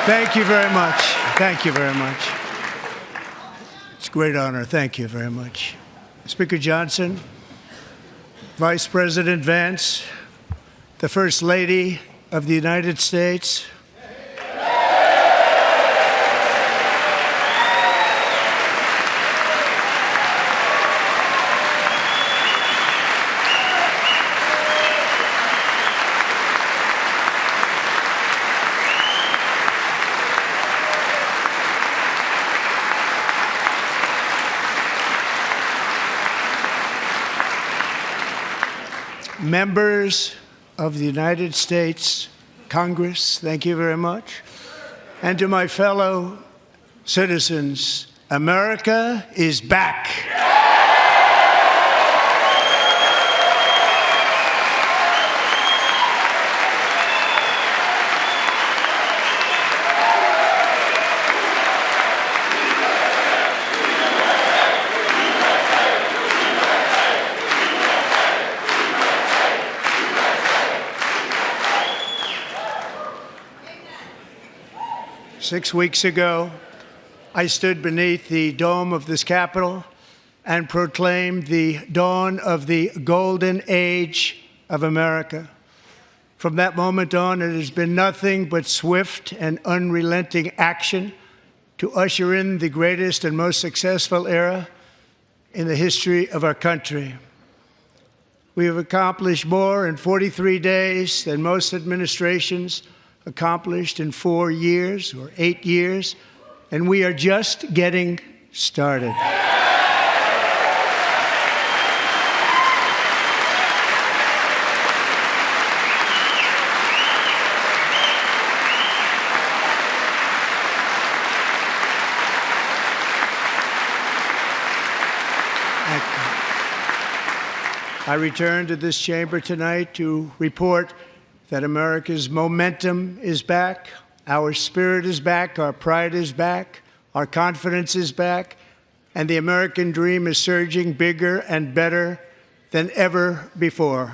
Thank you very much. Thank you very much. It's a great honor. Thank you very much. Speaker Johnson, Vice President Vance, the First Lady of the United States, members of the United States Congress, thank you very much. And to my fellow citizens, America is back. 6 weeks ago, I stood beneath the dome of this Capitol and proclaimed the dawn of the golden age of America. From that moment on, it has been nothing but swift and unrelenting action to usher in the greatest and most successful era in the history of our country. We have accomplished more in 43 days than most administrations accomplished in 4 years or 8 years, and we are just getting started. I return to this chamber tonight to report that America's momentum is back, our spirit is back, our pride is back, our confidence is back, and the American dream is surging bigger and better than ever before.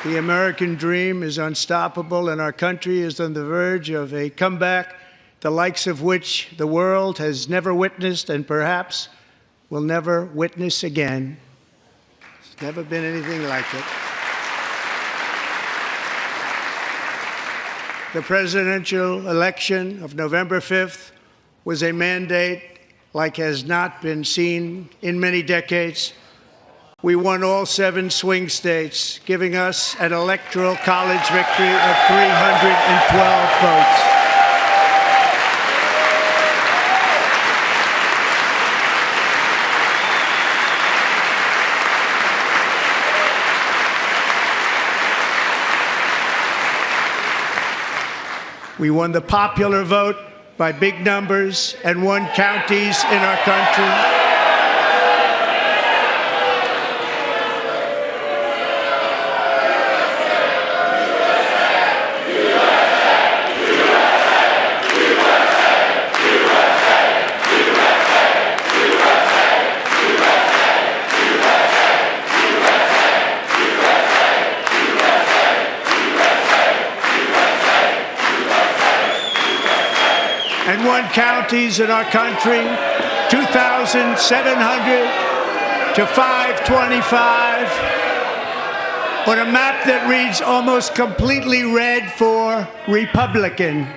The American dream is unstoppable, and our country is on the verge of a comeback, the likes of which the world has never witnessed and perhaps will never witness again. There's never been anything like it. The presidential election of November 5th was a mandate like has not been seen in many decades. We won all 7 swing states, giving us an electoral college victory of 312 votes. We won the popular vote by big numbers and won counties in our country. And won counties in our country, 2,700 to 525, on a map that reads almost completely red for Republican.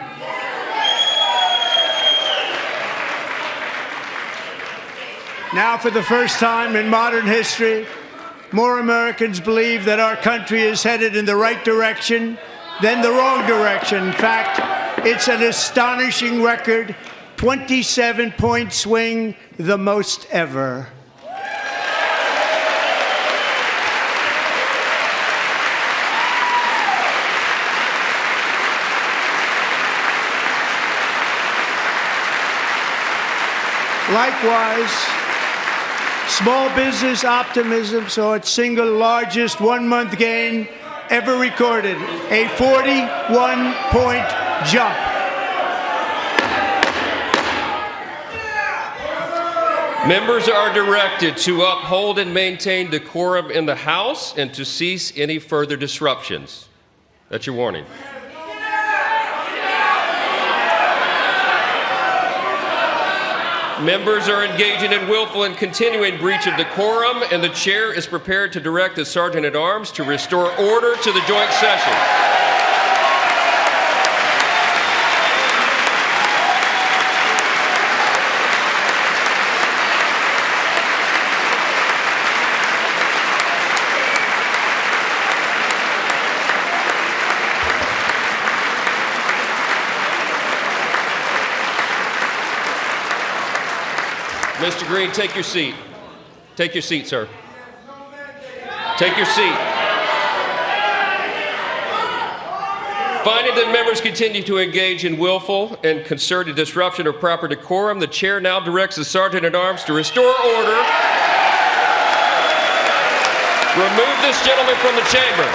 Now, for the first time in modern history, more Americans believe that our country is headed in the right direction than the wrong direction. In fact, it's an astonishing record, 27-point swing, the most ever. Likewise, small business optimism saw its single largest one-month gain ever recorded, a 41-point jump. Members are directed to uphold and maintain decorum in the House and to cease any further disruptions. That's your warning. Members are engaging in willful and continuing breach of decorum, and the chair is prepared to direct the Sergeant-at-Arms to restore order to the joint session. Mr. Green, take your seat. Take your seat, sir. Take your seat. Finding that members continue to engage in willful and concerted disruption of proper decorum, the chair now directs the Sergeant-at-Arms to restore order. Remove this gentleman from the chamber.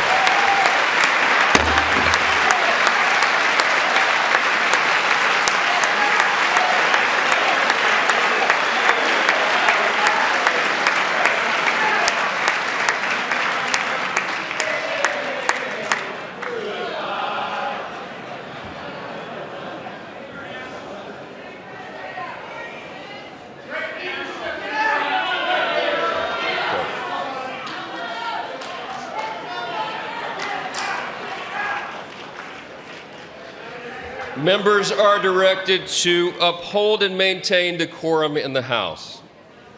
Members are directed to uphold and maintain decorum in the House.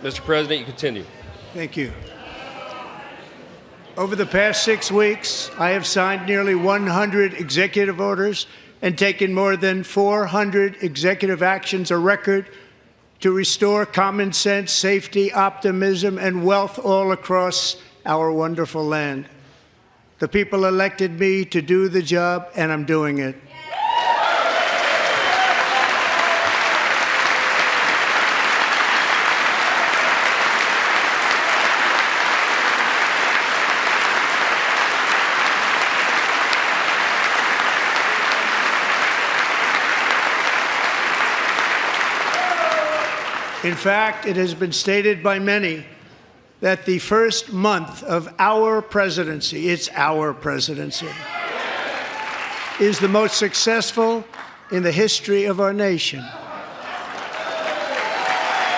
Mr. President, you continue. Thank you. Over the past 6 weeks, I have signed nearly 100 executive orders and taken more than 400 executive actions, a record to restore common sense, safety, optimism, and wealth all across our wonderful land. The people elected me to do the job, and I'm doing it. In fact, it has been stated by many that the first month of our presidency, it's our presidency, is the most successful in the history of our nation.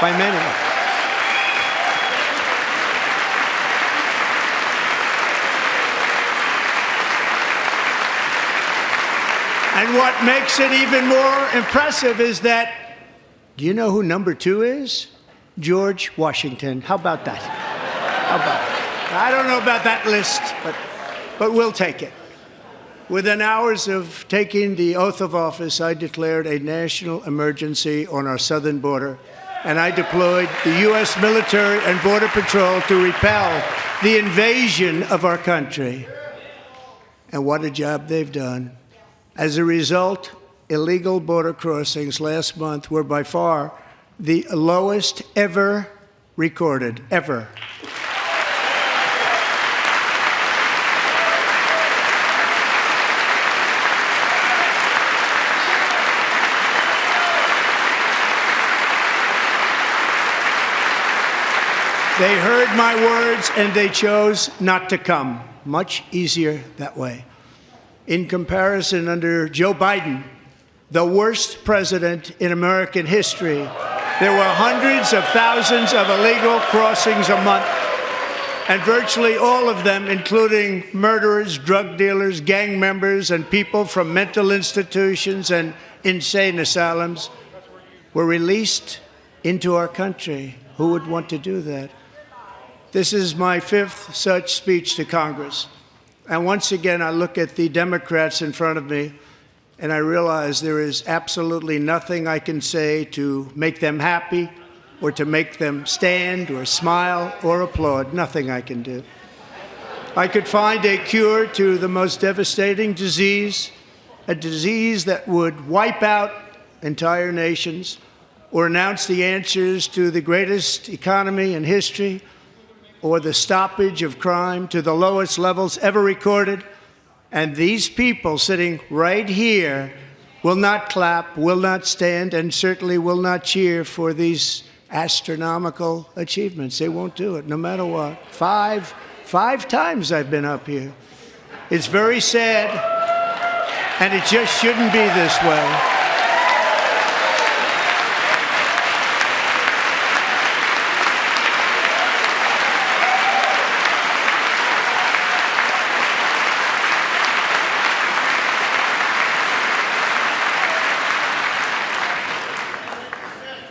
By many. And what makes it even more impressive is that, do you know who number 2 is? George Washington. How about that? How about it? I don't know about that list, but we'll take it. Within hours of taking the oath of office, I declared a national emergency on our southern border, and I deployed the U.S. military and Border Patrol to repel the invasion of our country. And what a job they've done. As a result, illegal border crossings last month were by far the lowest ever recorded, ever. They heard my words and they chose not to come. Much easier that way. In comparison, under Joe Biden, the worst president in American history, there were hundreds of thousands of illegal crossings a month, and virtually all of them, including murderers, drug dealers, gang members, and people from mental institutions and insane asylums, were released into our country. Who would want to do that? This is my 5th such speech to Congress. And once again, I look at the Democrats in front of me, and I realize there is absolutely nothing I can say to make them happy or to make them stand or smile or applaud. Nothing I can do. I could find a cure to the most devastating disease, a disease that would wipe out entire nations, or announce the answers to the greatest economy in history, or the stoppage of crime to the lowest levels ever recorded. And these people sitting right here will not clap, will not stand, and certainly will not cheer for these astronomical achievements. They won't do it, no matter what. Five times I've been up here. It's very sad, and it just shouldn't be this way.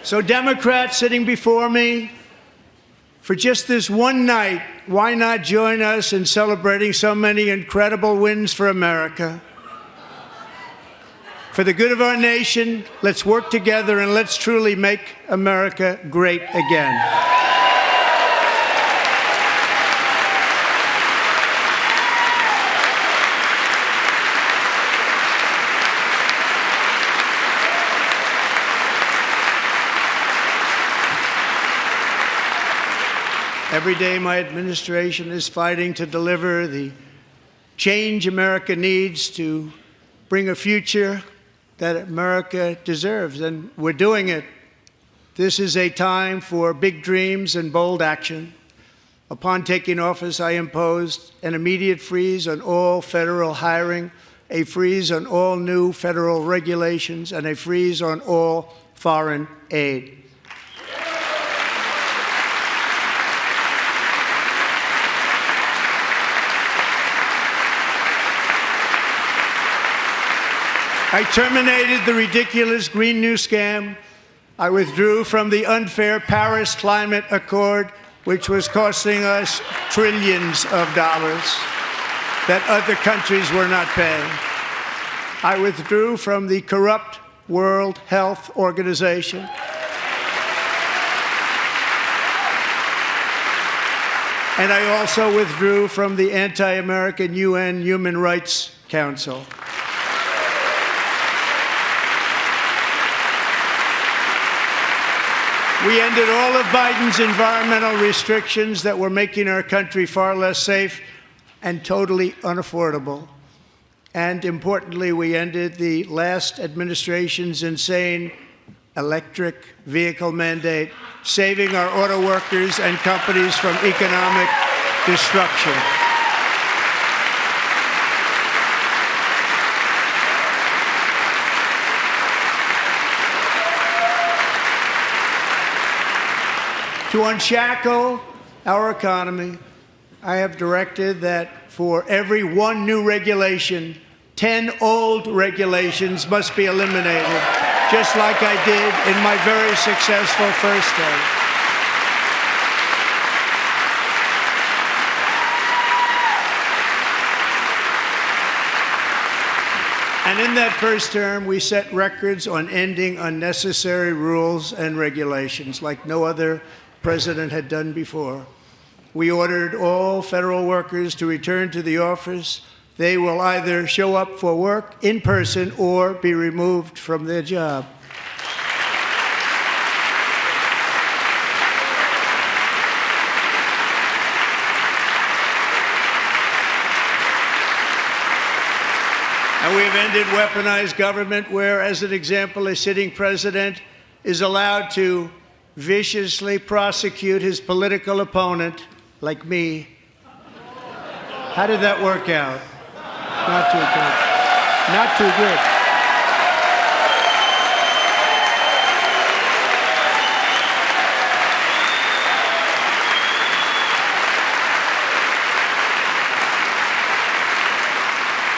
So Democrats sitting before me, for just this one night, why not join us in celebrating so many incredible wins for America? For the good of our nation, let's work together and let's truly make America great again. Every day, my administration is fighting to deliver the change America needs to bring a future that America deserves, and we're doing it. This is a time for big dreams and bold action. Upon taking office, I imposed an immediate freeze on all federal hiring, a freeze on all new federal regulations, and a freeze on all foreign aid. I terminated the ridiculous Green New Scam. I withdrew from the unfair Paris Climate Accord, which was costing us trillions of dollars that other countries were not paying. I withdrew from the corrupt World Health Organization. And I also withdrew from the anti-American UN Human Rights Council. We ended all of Biden's environmental restrictions that were making our country far less safe and totally unaffordable. And importantly, we ended the last administration's insane electric vehicle mandate, saving our auto workers and companies from economic destruction. To unshackle our economy, I have directed that for every one new regulation, 10 old regulations must be eliminated, just like I did in my very successful first term. And in that first term, we set records on ending unnecessary rules and regulations like no other president had done before. We ordered all federal workers to return to the office. They will either show up for work in person or be removed from their job. And we have ended weaponized government where, as an example, a sitting president is allowed to viciously prosecute his political opponent, like me. How did that work out? Not too good. Not too good.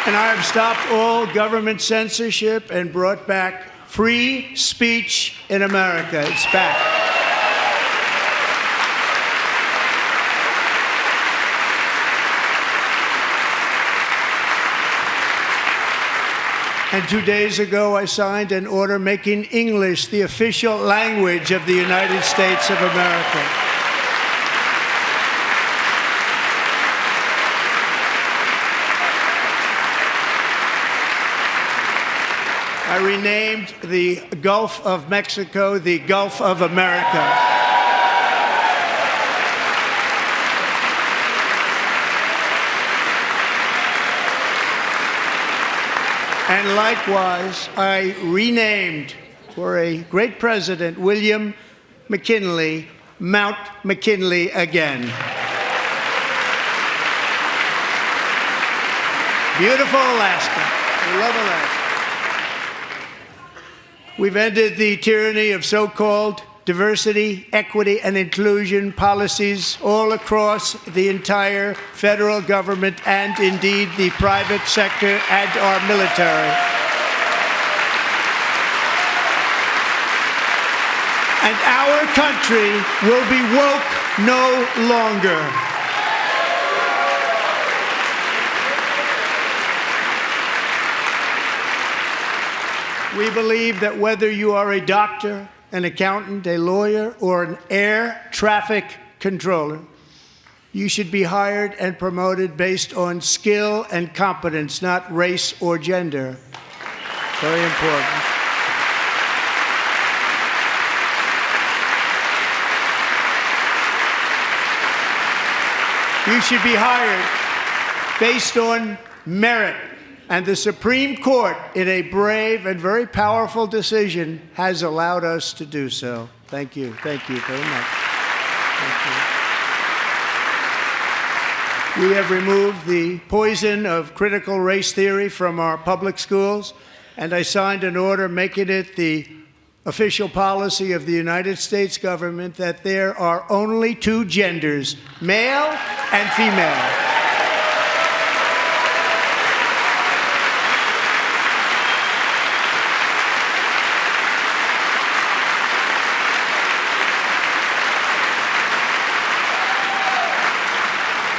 And I have stopped all government censorship and brought back free speech in America. It's back. And 2 days ago, I signed an order making English the official language of the United States of America. I renamed the Gulf of Mexico the Gulf of America. And likewise, I renamed, for a great president, William McKinley, Mount McKinley again. Beautiful Alaska. We love Alaska. We've ended the tyranny of so-called diversity, equity, and inclusion policies all across the entire federal government and indeed the private sector and our military. And our country will be woke no longer. We believe that whether you are a doctor, an accountant, a lawyer, or an air traffic controller, you should be hired and promoted based on skill and competence, not race or gender. Very important. You should be hired based on merit. And the Supreme Court, in a brave and very powerful decision, has allowed us to do so. Thank you. Thank you very much. Thank you. We have removed the poison of critical race theory from our public schools, and I signed an order making it the official policy of the United States government that there are only two genders, male and female.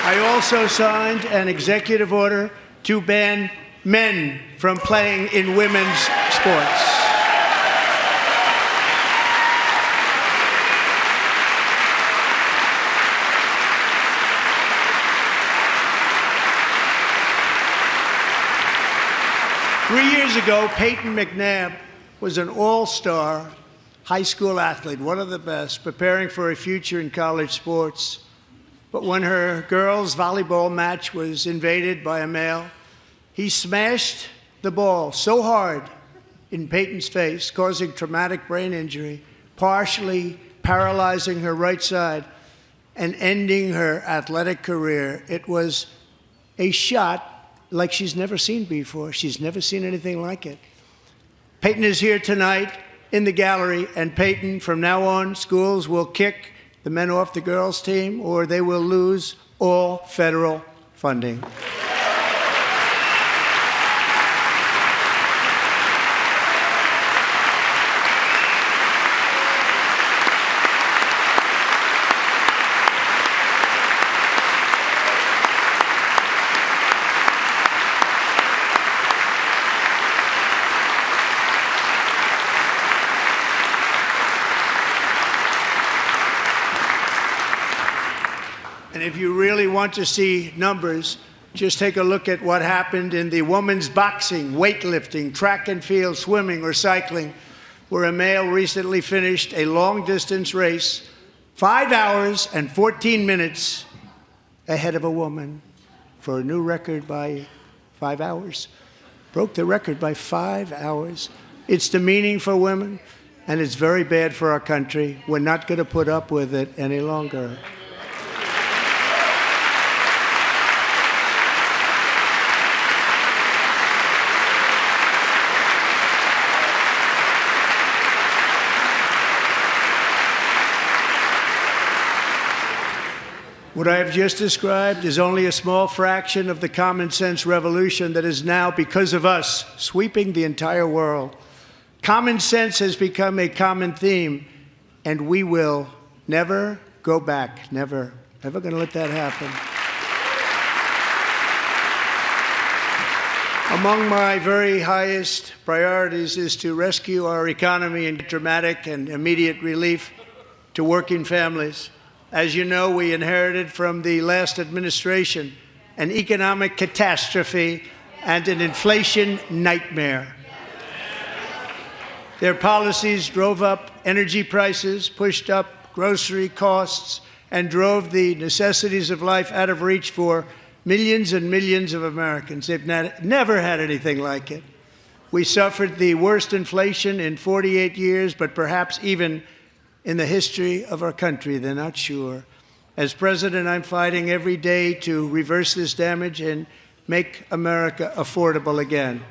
I also signed an executive order to ban men from playing in women's sports. Three years ago, Peyton McNabb was an all-star high school athlete, one of the best, preparing for a future in college sports. But when her girls' volleyball match was invaded by a male, he smashed the ball so hard in Peyton's face, causing traumatic brain injury, partially paralyzing her right side and ending her athletic career. It was a shot like she's never seen before. She's never seen anything like it. Peyton is here tonight in the gallery, and Peyton, from now on, schools will kick the men off the girls' team, or they will lose all federal funding. And if you really want to see numbers, just take a look at what happened in the women's boxing, weightlifting, track and field, swimming, or cycling, where a male recently finished a long-distance race 5 hours and 14 minutes ahead of a woman for a new record by 5 hours. Broke the record by 5 hours. It's demeaning for women, and it's very bad for our country. We're not going to put up with it any longer. What I have just described is only a small fraction of the common sense revolution that is now, because of us, sweeping the entire world. Common sense has become a common theme, and we will never go back. Never. Never going to let that happen. Among my very highest priorities is to rescue our economy and get dramatic and immediate relief to working families. As you know, we inherited from the last administration an economic catastrophe and an inflation nightmare. Their policies drove up energy prices, pushed up grocery costs, and drove the necessities of life out of reach for millions and millions of Americans. They've never had anything like it. We suffered the worst inflation in 48 years, but perhaps even in the history of our country. They're not sure. As president, I'm fighting every day to reverse this damage and make America affordable again.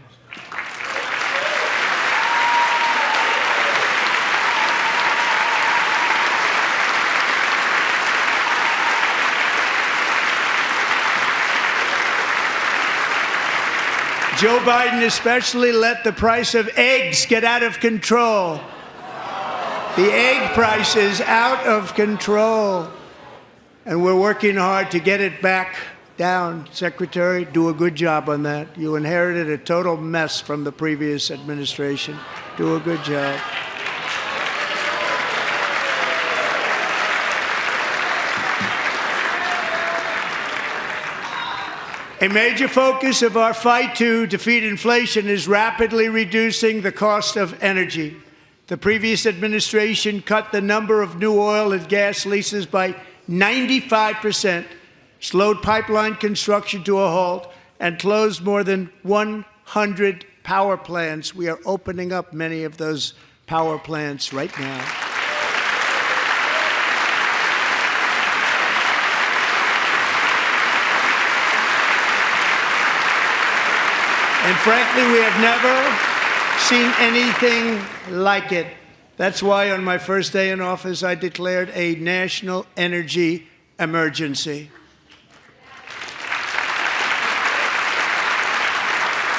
Joe Biden especially let the price of eggs get out of control. The egg price is out of control. And we're working hard to get it back down. Secretary, do a good job on that. You inherited a total mess from the previous administration. Do a good job. A major focus of our fight to defeat inflation is rapidly reducing the cost of energy. The previous administration cut the number of new oil and gas leases by 95%, slowed pipeline construction to a halt, and closed more than 100 power plants. We are opening up many of those power plants right now. And frankly, we have never seen anything like it. That's why on my first day in office, I declared a national energy emergency.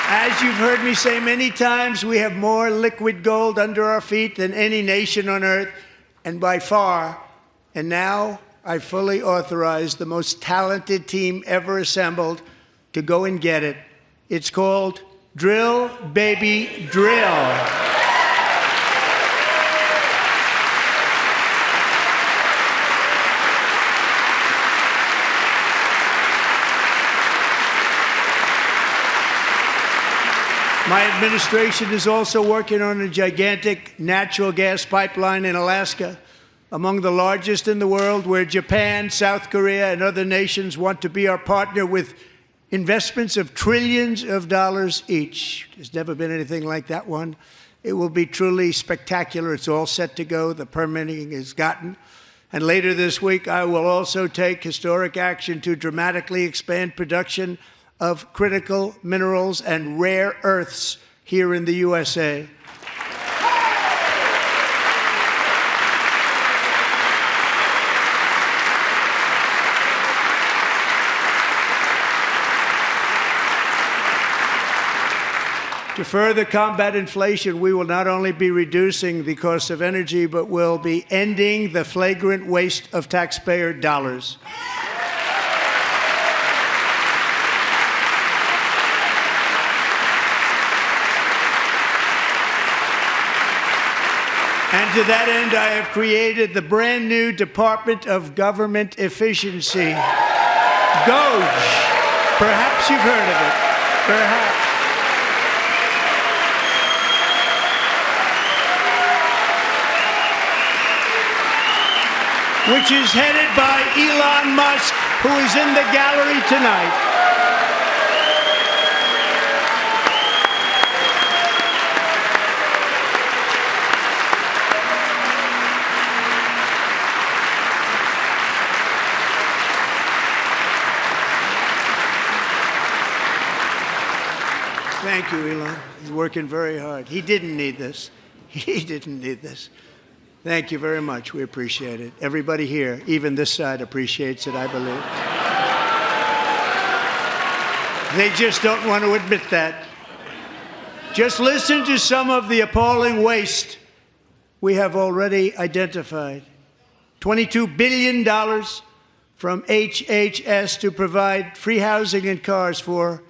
As you've heard me say many times, we have more liquid gold under our feet than any nation on earth, and by far. And now I fully authorize the most talented team ever assembled to go and get it. It's called Drill, Baby, Drill. My administration is also working on a gigantic natural gas pipeline in Alaska, among the largest in the world, where Japan, South Korea, and other nations want to be our partner with investments of trillions of dollars each. There's never been anything like that one. It will be truly spectacular. It's all set to go. The permitting is gotten. And later this week, I will also take historic action to dramatically expand production of critical minerals and rare earths here in the USA. To further combat inflation, we will not only be reducing the cost of energy, but will be ending the flagrant waste of taxpayer dollars. And to that end, I have created the brand new Department of Government Efficiency, DOGE. Perhaps you've heard of it. Perhaps. Which is headed by Elon Musk, who is in the gallery tonight. Thank you, Elon. He's working very hard. He didn't need this. He didn't need this. Thank you very much. We appreciate it. Everybody here, even this side, appreciates it, I believe. They just don't want to admit that. Just listen to some of the appalling waste we have already identified. $22 billion from HHS to provide free housing and cars for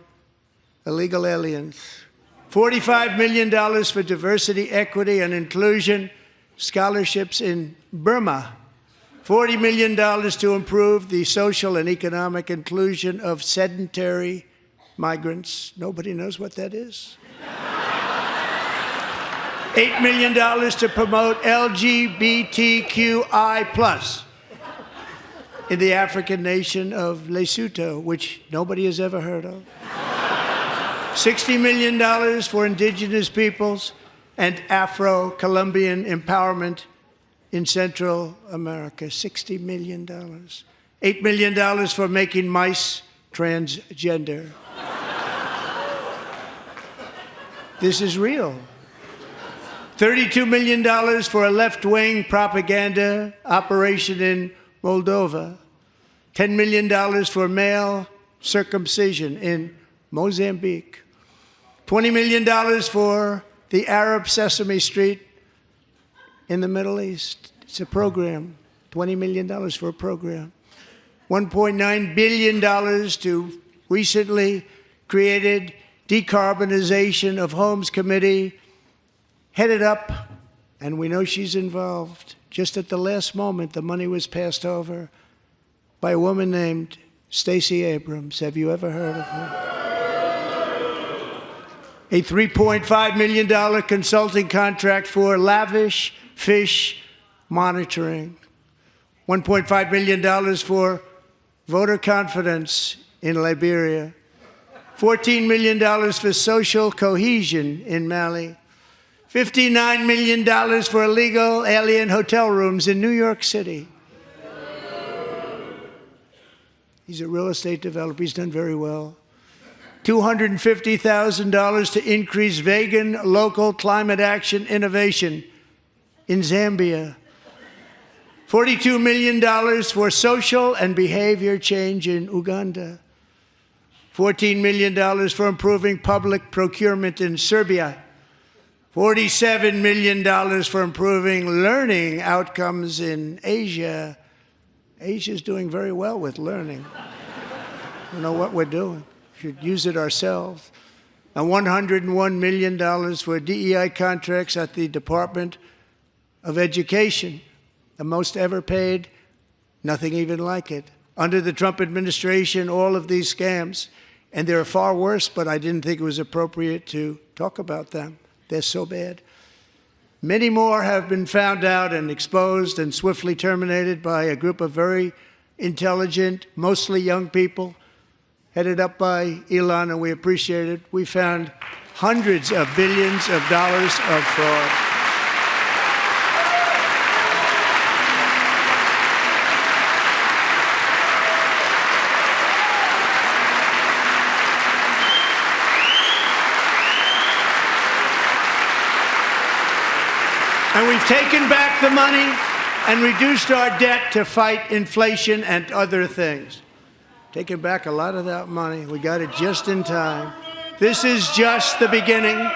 illegal aliens. $45 million for diversity, equity, and inclusion scholarships in Burma. $40 million to improve the social and economic inclusion of sedentary migrants. Nobody knows what that is. $8 million to promote LGBTQI+ in the African nation of Lesotho, which nobody has ever heard of. $60 million for indigenous peoples and Afro-Colombian empowerment in Central America, $60 million. $8 million for making mice transgender. This is real. $32 million for a left-wing propaganda operation in Moldova. $10 million for male circumcision in Mozambique. $20 million for the Arab Sesame Street in the Middle East. It's a program. $20 million for a program. $1.9 billion to recently created Decarbonization of Homes Committee, headed up, and we know she's involved. Just at the last moment, the money was passed over by a woman named Stacey Abrams. Have you ever heard of her? A $3.5 million consulting contract for lavish fish monitoring. $1.5 million for voter confidence in Liberia. $14 million for social cohesion in Mali. $59 million for illegal alien hotel rooms in New York City. He's a real estate developer. He's done very well. $250,000 to increase vegan local climate action innovation in Zambia. $42 million for social and behavior change in Uganda. $14 million for improving public procurement in Serbia. $47 million for improving learning outcomes in Asia. Asia's doing very well with learning. We know what we're doing. We should use it ourselves. And $101 million for DEI contracts at the Department of Education. The most ever paid, nothing even like it. Under the Trump administration, all of these scams, and they're far worse, but I didn't think it was appropriate to talk about them. They're so bad. Many more have been found out and exposed and swiftly terminated by a group of very intelligent, mostly young people, headed up by Elon, and we appreciate it. We found hundreds of billions of dollars of fraud. And we've taken back the money and reduced our debt to fight inflation and other things. Taken back a lot of that money. We got it just in time. This is just the beginning.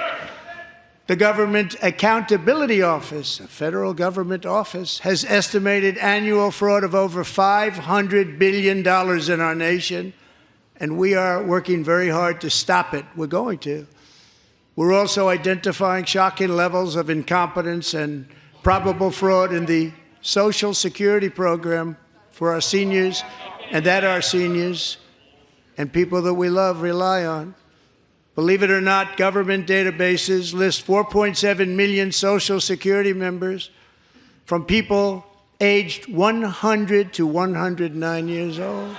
The Government Accountability Office, a federal government office, has estimated annual fraud of over $500 billion in our nation, and we are working very hard to stop it. We're going to. We're also identifying shocking levels of incompetence and probable fraud in the Social Security program for our seniors, and that our seniors and people that we love rely on. Believe it or not, government databases list 4.7 million Social Security members from people aged 100 to 109 years old.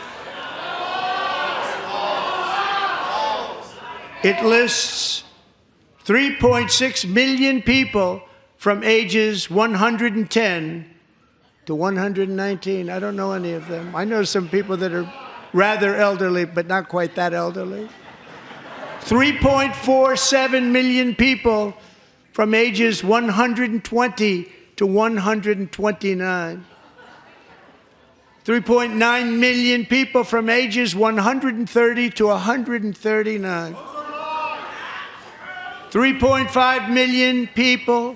It lists 3.6 million people from ages 110 to 119. I don't know any of them. I know some people that are rather elderly, but not quite that elderly. 3.47 million people from ages 120 to 129. 3.9 million people from ages 130 to 139. 3.5 million people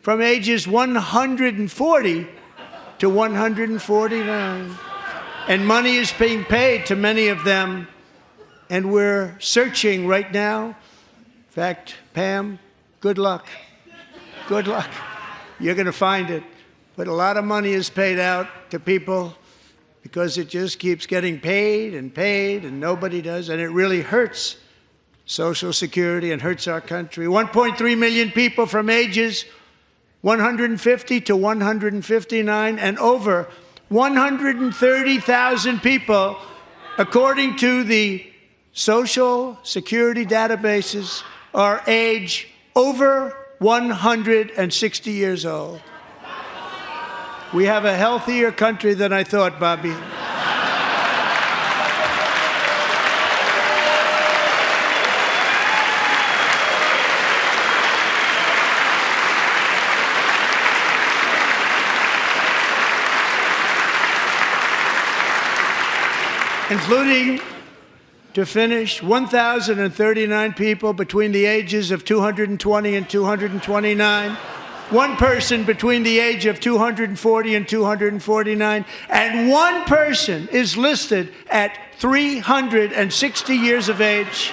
from ages 140 to 149. And money is being paid to many of them, and we're searching right now. In fact, Pam, good luck. Good luck. You're going to find it. But a lot of money is paid out to people because it just keeps getting paid, and nobody does, and it really hurts Social Security and hurts our country. 1.3 million people from ages 150 to 159, and over 130,000 people, according to the Social Security databases, are age over 160 years old. We have a healthier country than I thought, Bobby. Including, to finish, 1,039 people between the ages of 220 and 229, one person between the age of 240 and 249, and one person is listed at 360 years of age.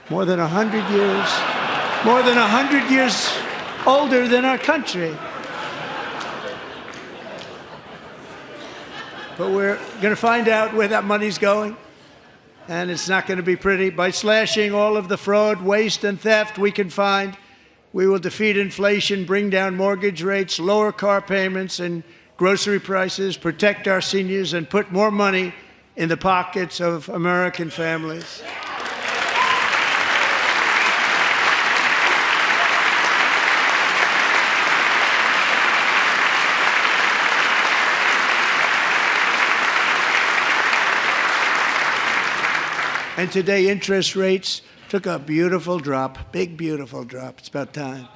More than 100 years older than our country. But we're going to find out where that money's going, and it's not going to be pretty. By slashing all of the fraud, waste, and theft we can find, we will defeat inflation, bring down mortgage rates, lower car payments and grocery prices, protect our seniors, and put more money in the pockets of American families. And today, interest rates took a beautiful drop, big, beautiful drop. It's about time.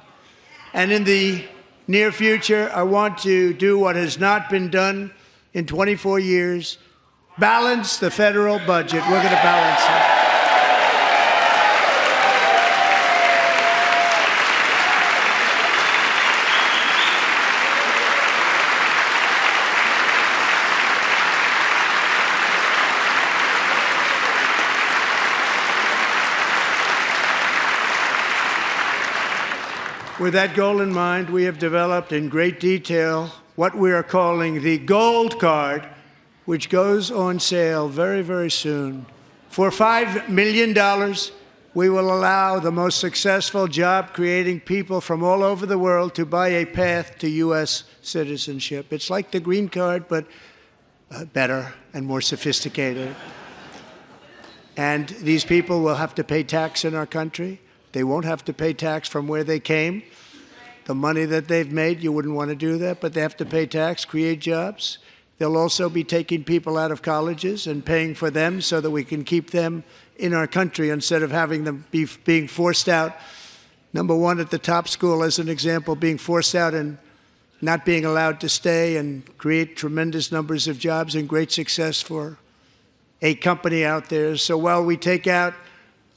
And in the near future, I want to do what has not been done in 24 years, balance the federal budget. We're going to balance it. With that goal in mind, we have developed in great detail what we are calling the Gold Card, which goes on sale very, very soon. For $5 million, we will allow the most successful job-creating people from all over the world to buy a path to U.S. citizenship. It's like the green card, but better and more sophisticated. And these people will have to pay tax in our country. They won't have to pay tax from where they came. The money that they've made, you wouldn't want to do that, but they have to pay tax, create jobs. They'll also be taking people out of colleges and paying for them so that we can keep them in our country instead of having them being forced out. Number one, at the top school, as an example, being forced out and not being allowed to stay and create tremendous numbers of jobs and great success for a company out there. So while we take out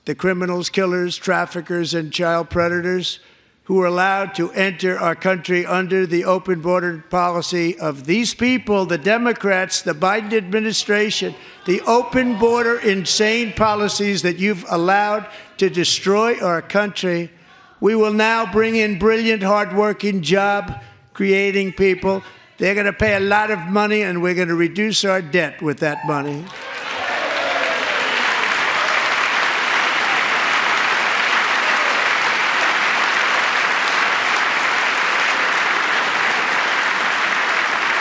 the criminals, killers, traffickers, and child predators who are allowed to enter our country under the open border policy of these people, the Democrats, the Biden administration, the open border insane policies that you've allowed to destroy our country, we will now bring in brilliant, hardworking, job-creating people. They're going to pay a lot of money, and we're going to reduce our debt with that money.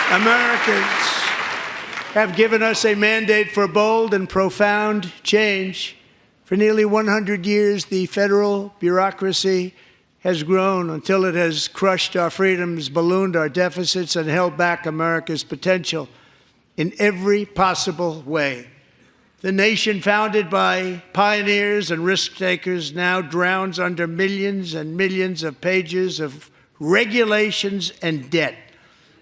Americans have given us a mandate for bold and profound change. For nearly 100 years, the federal bureaucracy has grown until it has crushed our freedoms, ballooned our deficits, and held back America's potential in every possible way. The nation founded by pioneers and risk-takers now drowns under millions and millions of pages of regulations and debt.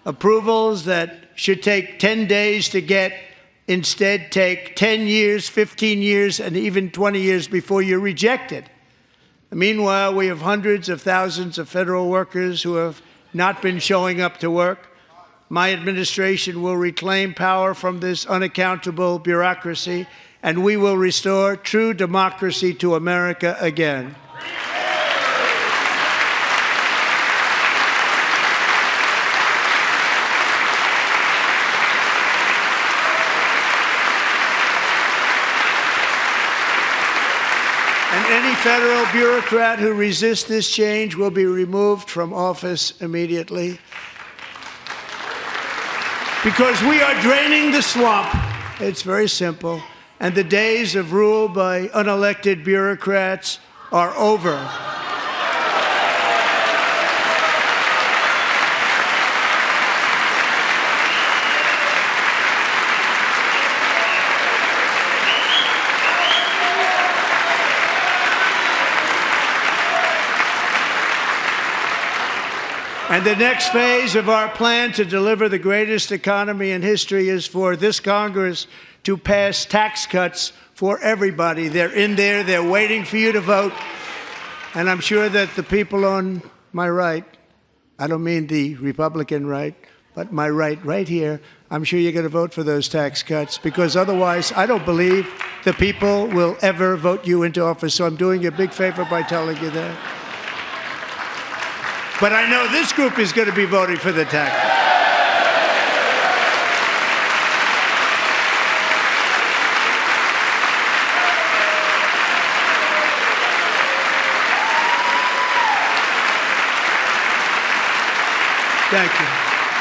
Approvals that should take 10 days to get instead take 10 years, 15 years, and even 20 years before you're rejected. Meanwhile, we have hundreds of thousands of federal workers who have not been showing up to work. My administration will reclaim power from this unaccountable bureaucracy, and we will restore true democracy to America again. And any federal bureaucrat who resists this change will be removed from office immediately. Because we are draining the swamp. It's very simple. And the days of rule by unelected bureaucrats are over. And the next phase of our plan to deliver the greatest economy in history is for this Congress to pass tax cuts for everybody. They're in there. They're waiting for you to vote. And I'm sure that the people on my right, I don't mean the Republican right, but my right here, I'm sure you're going to vote for those tax cuts, because otherwise I don't believe the people will ever vote you into office. So I'm doing you a big favor by telling you that. But I know this group is going to be voting for the tax cuts. Thank you.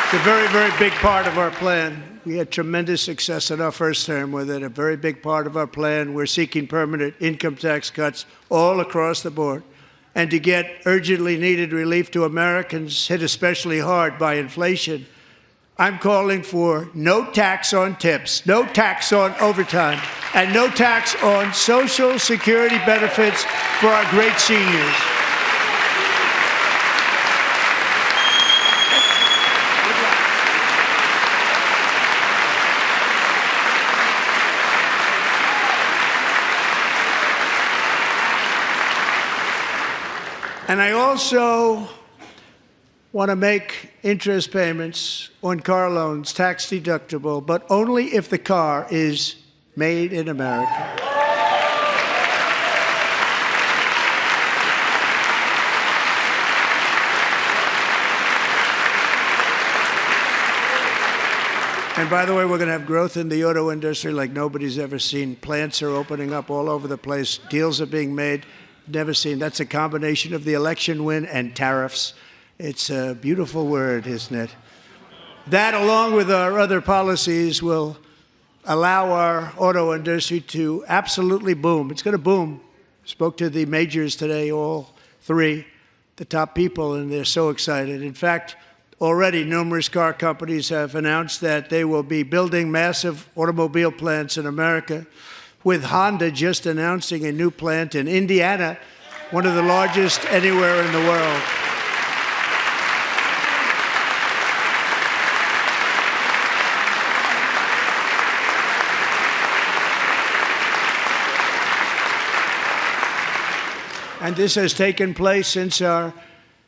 It's a very, very big part of our plan. We had tremendous success in our first term with it. A very big part of our plan. We're seeking permanent income tax cuts all across the board. And to get urgently needed relief to Americans hit especially hard by inflation, I'm calling for no tax on tips, no tax on overtime, and no tax on Social Security benefits for our great seniors. And I also want to make interest payments on car loans tax deductible, but only if the car is made in America. And by the way, we're going to have growth in the auto industry like nobody's ever seen. Plants are opening up all over the place. Deals are being made. Never seen. That's a combination of the election win and tariffs. It's a beautiful word, isn't it? That, along with our other policies, will allow our auto industry to absolutely boom. It's going to boom. Spoke to the majors today, all three, the top people, and they're so excited. In fact, already numerous car companies have announced that they will be building massive automobile plants in America, with Honda just announcing a new plant in Indiana, one of the largest anywhere in the world. And this has taken place since our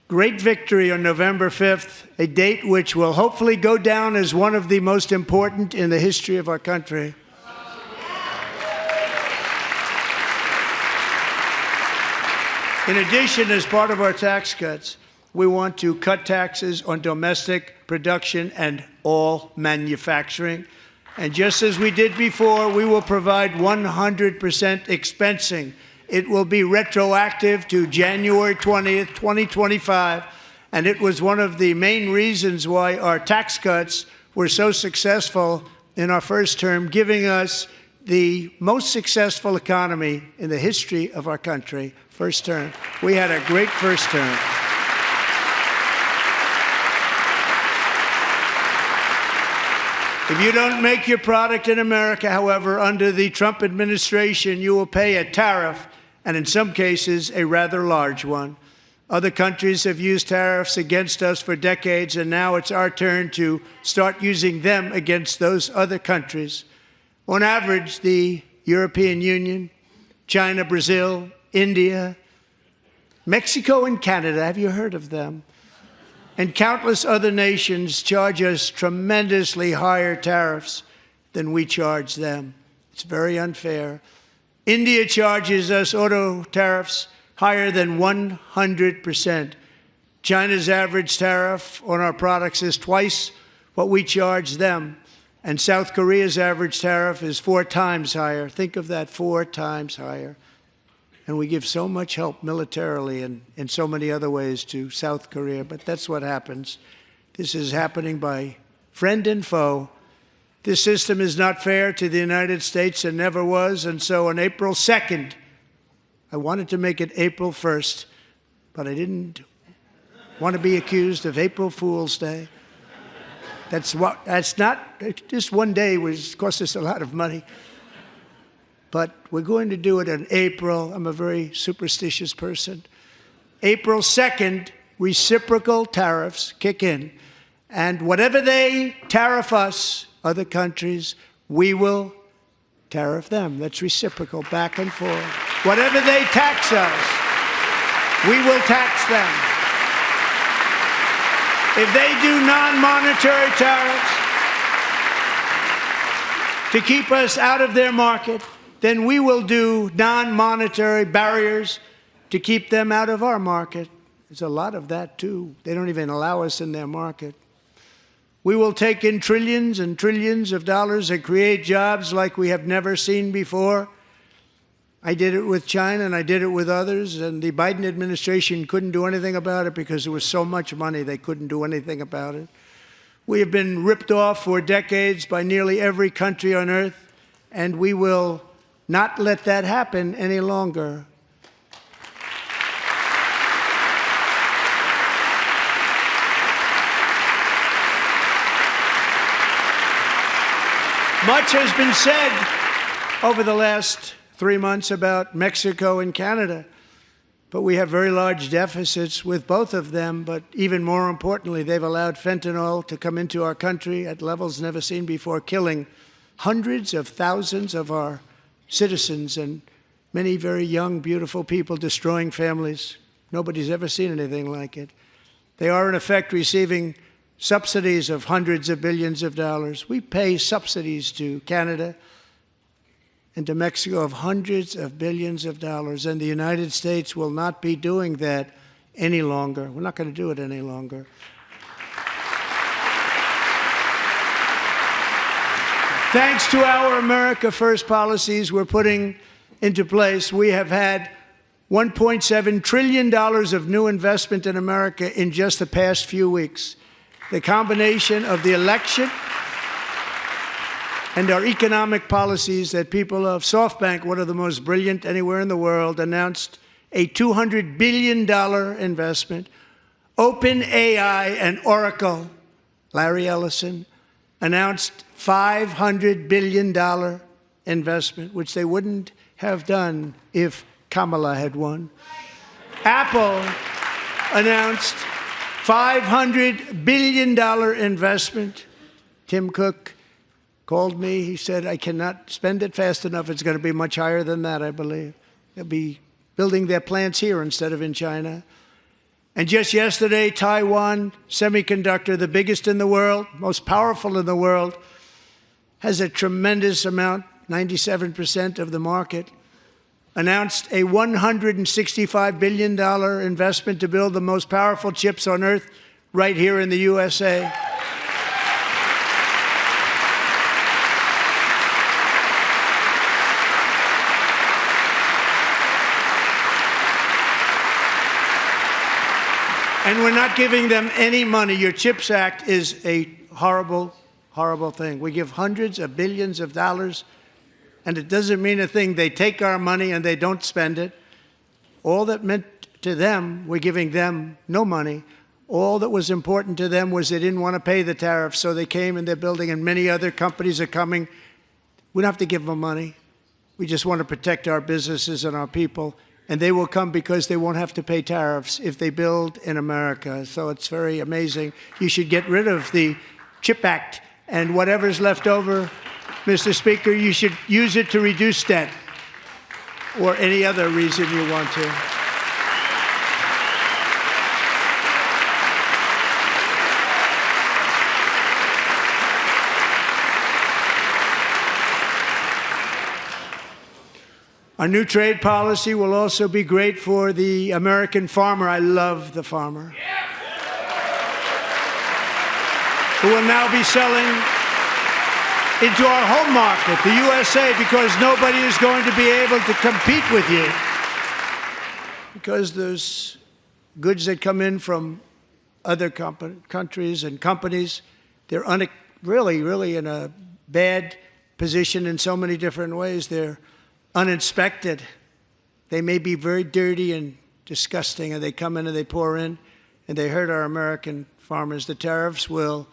great victory on November 5th, a date which will hopefully go down as one of the most important in the history of our country. In addition, as part of our tax cuts, we want to cut taxes on domestic production and all manufacturing. And just as we did before, we will provide 100% expensing. It will be retroactive to January 20th, 2025. And it was one of the main reasons why our tax cuts were so successful in our first term, giving us the most successful economy in the history of our country. First term. We had a great first term. If you don't make your product in America, however, under the Trump administration, you will pay a tariff, and in some cases, a rather large one. Other countries have used tariffs against us for decades, and now it's our turn to start using them against those other countries. On average, the European Union, China, Brazil, India, Mexico, and Canada, have you heard of them? And countless other nations charge us tremendously higher tariffs than we charge them. It's very unfair. India charges us auto tariffs higher than 100%. China's average tariff on our products is twice what we charge them. And South Korea's average tariff is 4 times higher. Think of that, 4 times higher. And we give so much help militarily and in so many other ways to South Korea, but that's what happens. This is happening by friend and foe. This system is not fair to the United States and never was, and so on April 2nd, I wanted to make it April 1st, but I didn't want to be accused of April Fool's Day. That's not, just one day cost us a lot of money. But we're going to do it in April. I'm a very superstitious person. April 2nd reciprocal tariffs kick in. And whatever they tariff us, other countries, we will tariff them. That's reciprocal, back and forth. Whatever they tax us, we will tax them. If they do non-monetary tariffs to keep us out of their market, then we will do non-monetary barriers to keep them out of our market. There's a lot of that, too. They don't even allow us in their market. We will take in trillions and trillions of dollars and create jobs like we have never seen before. I did it with China, and I did it with others, and the Biden administration couldn't do anything about it because there was so much money they couldn't do anything about it. We have been ripped off for decades by nearly every country on earth, and we will not let that happen any longer. Much has been said over the last 3 months about Mexico and Canada, but we have very large deficits with both of them. But even more importantly, they've allowed fentanyl to come into our country at levels never seen before, killing hundreds of thousands of our citizens and many very young, beautiful people, destroying families. Nobody's ever seen anything like it. They are, in effect, receiving subsidies of hundreds of billions of dollars. We pay subsidies to Canada and to Mexico of hundreds of billions of dollars, and the United States will not be doing that any longer. We're not going to do it any longer. Thanks to our America First policies we're putting into place, we have had $1.7 trillion of new investment in America in just the past few weeks. The combination of the election and our economic policies that people of SoftBank, one of the most brilliant anywhere in the world, announced a $200 billion investment. OpenAI and Oracle, Larry Ellison, announced $500 billion investment, which they wouldn't have done if Kamala had won. Apple announced $500 billion investment. Tim Cook called me. He said, I cannot spend it fast enough. It's going to be much higher than that, I believe. They'll be building their plants here instead of in China. And just yesterday, Taiwan Semiconductor, the biggest in the world, most powerful in the world, has a tremendous amount, 97% of the market, announced a $165 billion investment to build the most powerful chips on earth right here in the USA. And we're not giving them any money. Your CHIPS Act is a horrible, horrible thing. We give hundreds of billions of dollars, and it doesn't mean a thing. They take our money and they don't spend it. All that meant to them, we're giving them no money. All that was important to them was they didn't want to pay the tariffs, so they came and they're building, and many other companies are coming. We don't have to give them money. We just want to protect our businesses and our people, and they will come because they won't have to pay tariffs if they build in America. So it's very amazing. You should get rid of the CHIP Act, and whatever's left over, Mr. Speaker, you should use it to reduce debt or any other reason you want to. Our new trade policy will also be great for the American farmer. I love the farmer. Who will now be selling into our home market, the USA, because nobody is going to be able to compete with you. Because there's goods that come in from other countries and companies. They're really in a bad position in so many different ways. They're uninspected. They may be very dirty and disgusting, and they come in and they pour in, and they hurt our American farmers. The tariffs will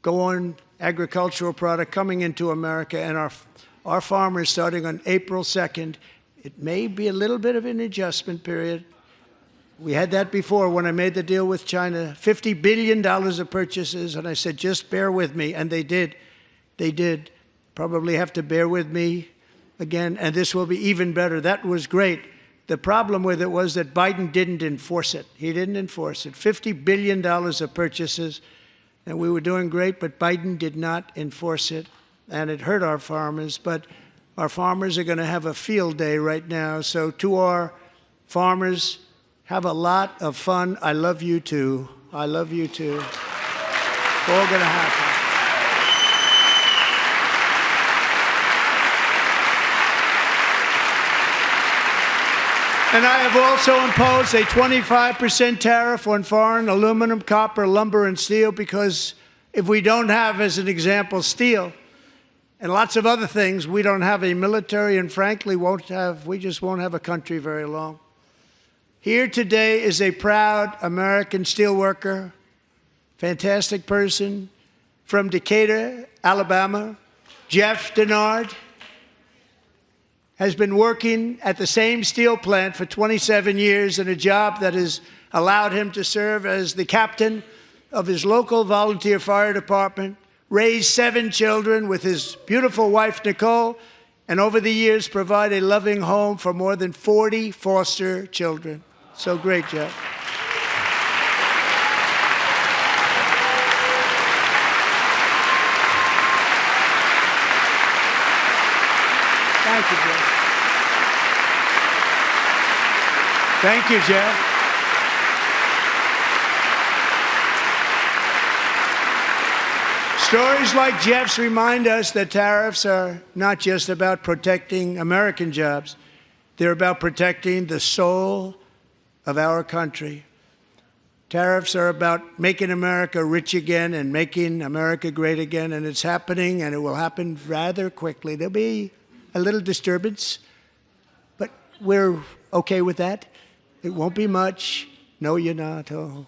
go on agricultural product coming into America, and our farmers, starting on April 2nd, it may be a little bit of an adjustment period, We had that before when I made the deal with China, $50 billion of purchases, and I said, just bear with me, and they did. They did. Probably have to bear with me again, and this will be even better. That was great. The problem with it was that Biden didn't enforce it. He didn't enforce it. $50 billion of purchases, and we were doing great, but Biden did not enforce it, and it hurt our farmers. But our farmers are going to have a field day right now. So to our farmers, have a lot of fun. I love you too. I love you too. It's all going to happen. And I have also imposed a 25% tariff on foreign aluminum, copper, lumber, and steel, because if we don't have, as an example, steel and lots of other things, we don't have a military, and frankly, we just won't have a country very long. Here today is a proud American steelworker, fantastic person from Decatur, Alabama. Jeff Denard has been working at the same steel plant for 27 years in a job that has allowed him to serve as the captain of his local volunteer fire department, raise 7 children with his beautiful wife, Nicole, and over the years provide a loving home for more than 40 foster children. So great, Jeff. Thank you, Jeff. Thank you, Jeff. Stories like Jeff's remind us that tariffs are not just about protecting American jobs. They're about protecting the soul of our country. Tariffs are about making America rich again and making America great again, and it's happening, and it will happen rather quickly. There'll be a little disturbance, but we're okay with that. It won't be much. No, you're not. Oh.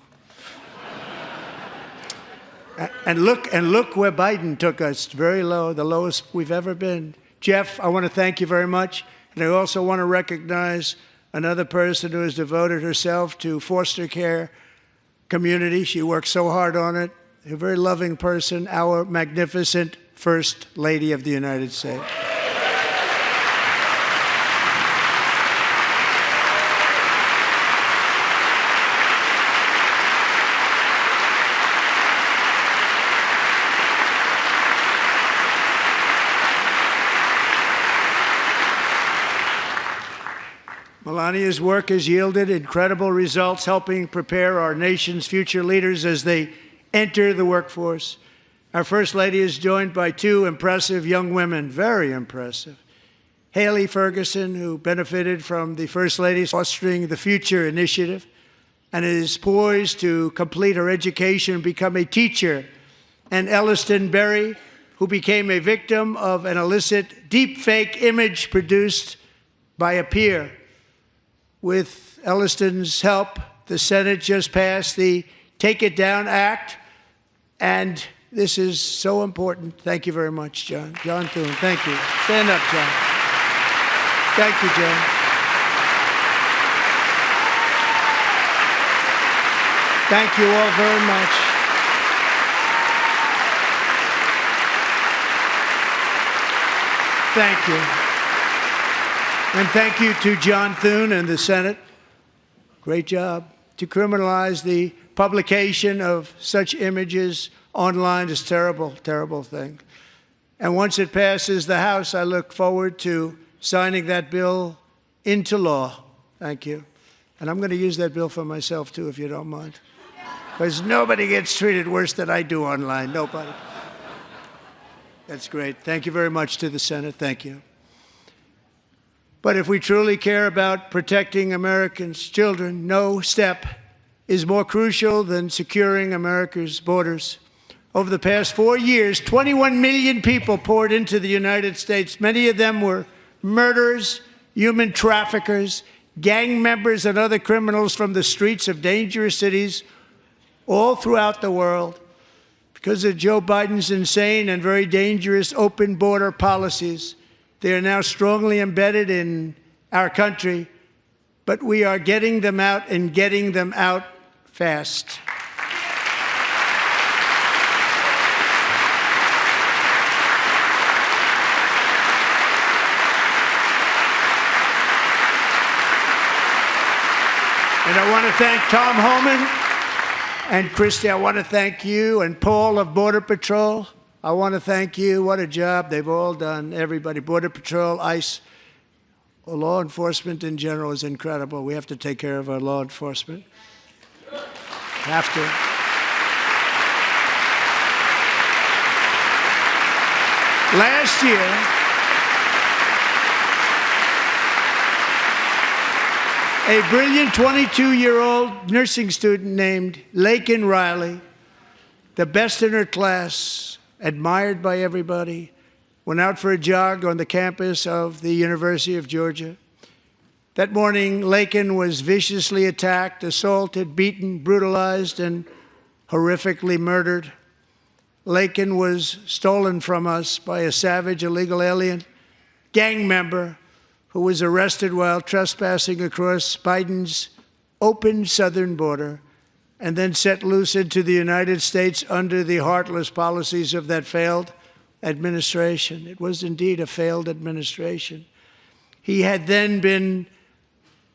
And look where Biden took us, very low, the lowest we've ever been. Jeff, I want to thank you very much, and I also want to recognize another person who has devoted herself to foster care community. She works so hard on it. A very loving person, our magnificent First Lady of the United States. Melania's work has yielded incredible results, helping prepare our nation's future leaders as they enter the workforce. Our First Lady is joined by 2 impressive young women, very impressive. Haley Ferguson, who benefited from the First Lady's Fostering the Future initiative and is poised to complete her education and become a teacher. And Elliston Berry, who became a victim of an illicit deepfake image produced by a peer. With Elliston's help, the Senate just passed the Take It Down Act, and this is so important. Thank you very much, John. John Thune, thank you. Stand up, John. Thank you, John. Thank you all very much. Thank you. And thank you to John Thune and the Senate. Great job. To criminalize the publication of such images online is a terrible, terrible thing. And once it passes the House, I look forward to signing that bill into law. Thank you. And I'm going to use that bill for myself, too, if you don't mind. Because nobody gets treated worse than I do online. Nobody. That's great. Thank you very much to the Senate. Thank you. But if we truly care about protecting Americans' children, no step is more crucial than securing America's borders. Over the past 4 years, 21 million people poured into the United States. Many of them were murderers, human traffickers, gang members, and other criminals from the streets of dangerous cities all throughout the world. Because of Joe Biden's insane and very dangerous open border policies, they are now strongly embedded in our country, but we are getting them out and getting them out fast. And I want to thank Tom Homan and Christy. I want to thank you and Paul of Border Patrol. I want to thank you. What a job they've all done. Everybody, Border Patrol, ICE, law enforcement in general is incredible. We have to take care of our law enforcement. Have to. Last year, a brilliant 22-year-old nursing student named Laken Riley, the best in her class, admired by everybody, went out for a jog on the campus of the University of Georgia. That morning, Laken was viciously attacked, assaulted, beaten, brutalized, and horrifically murdered. Laken was stolen from us by a savage illegal alien gang member who was arrested while trespassing across Biden's open southern border and then set loose into the United States under the heartless policies of that failed administration. It was indeed a failed administration. He had then been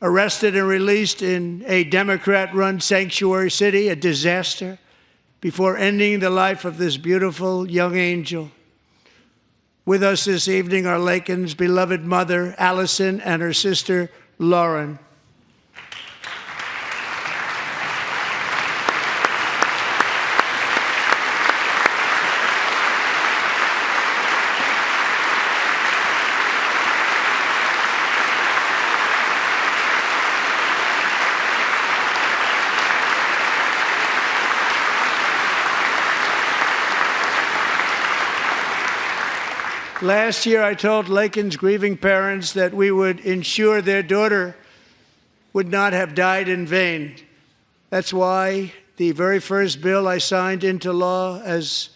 arrested and released in a Democrat-run sanctuary city, a disaster, before ending the life of this beautiful young angel. With us this evening are Laken's beloved mother, Allison, and her sister, Lauren. Last year, I told Laken's grieving parents that we would ensure their daughter would not have died in vain. That's why the very first bill I signed into law as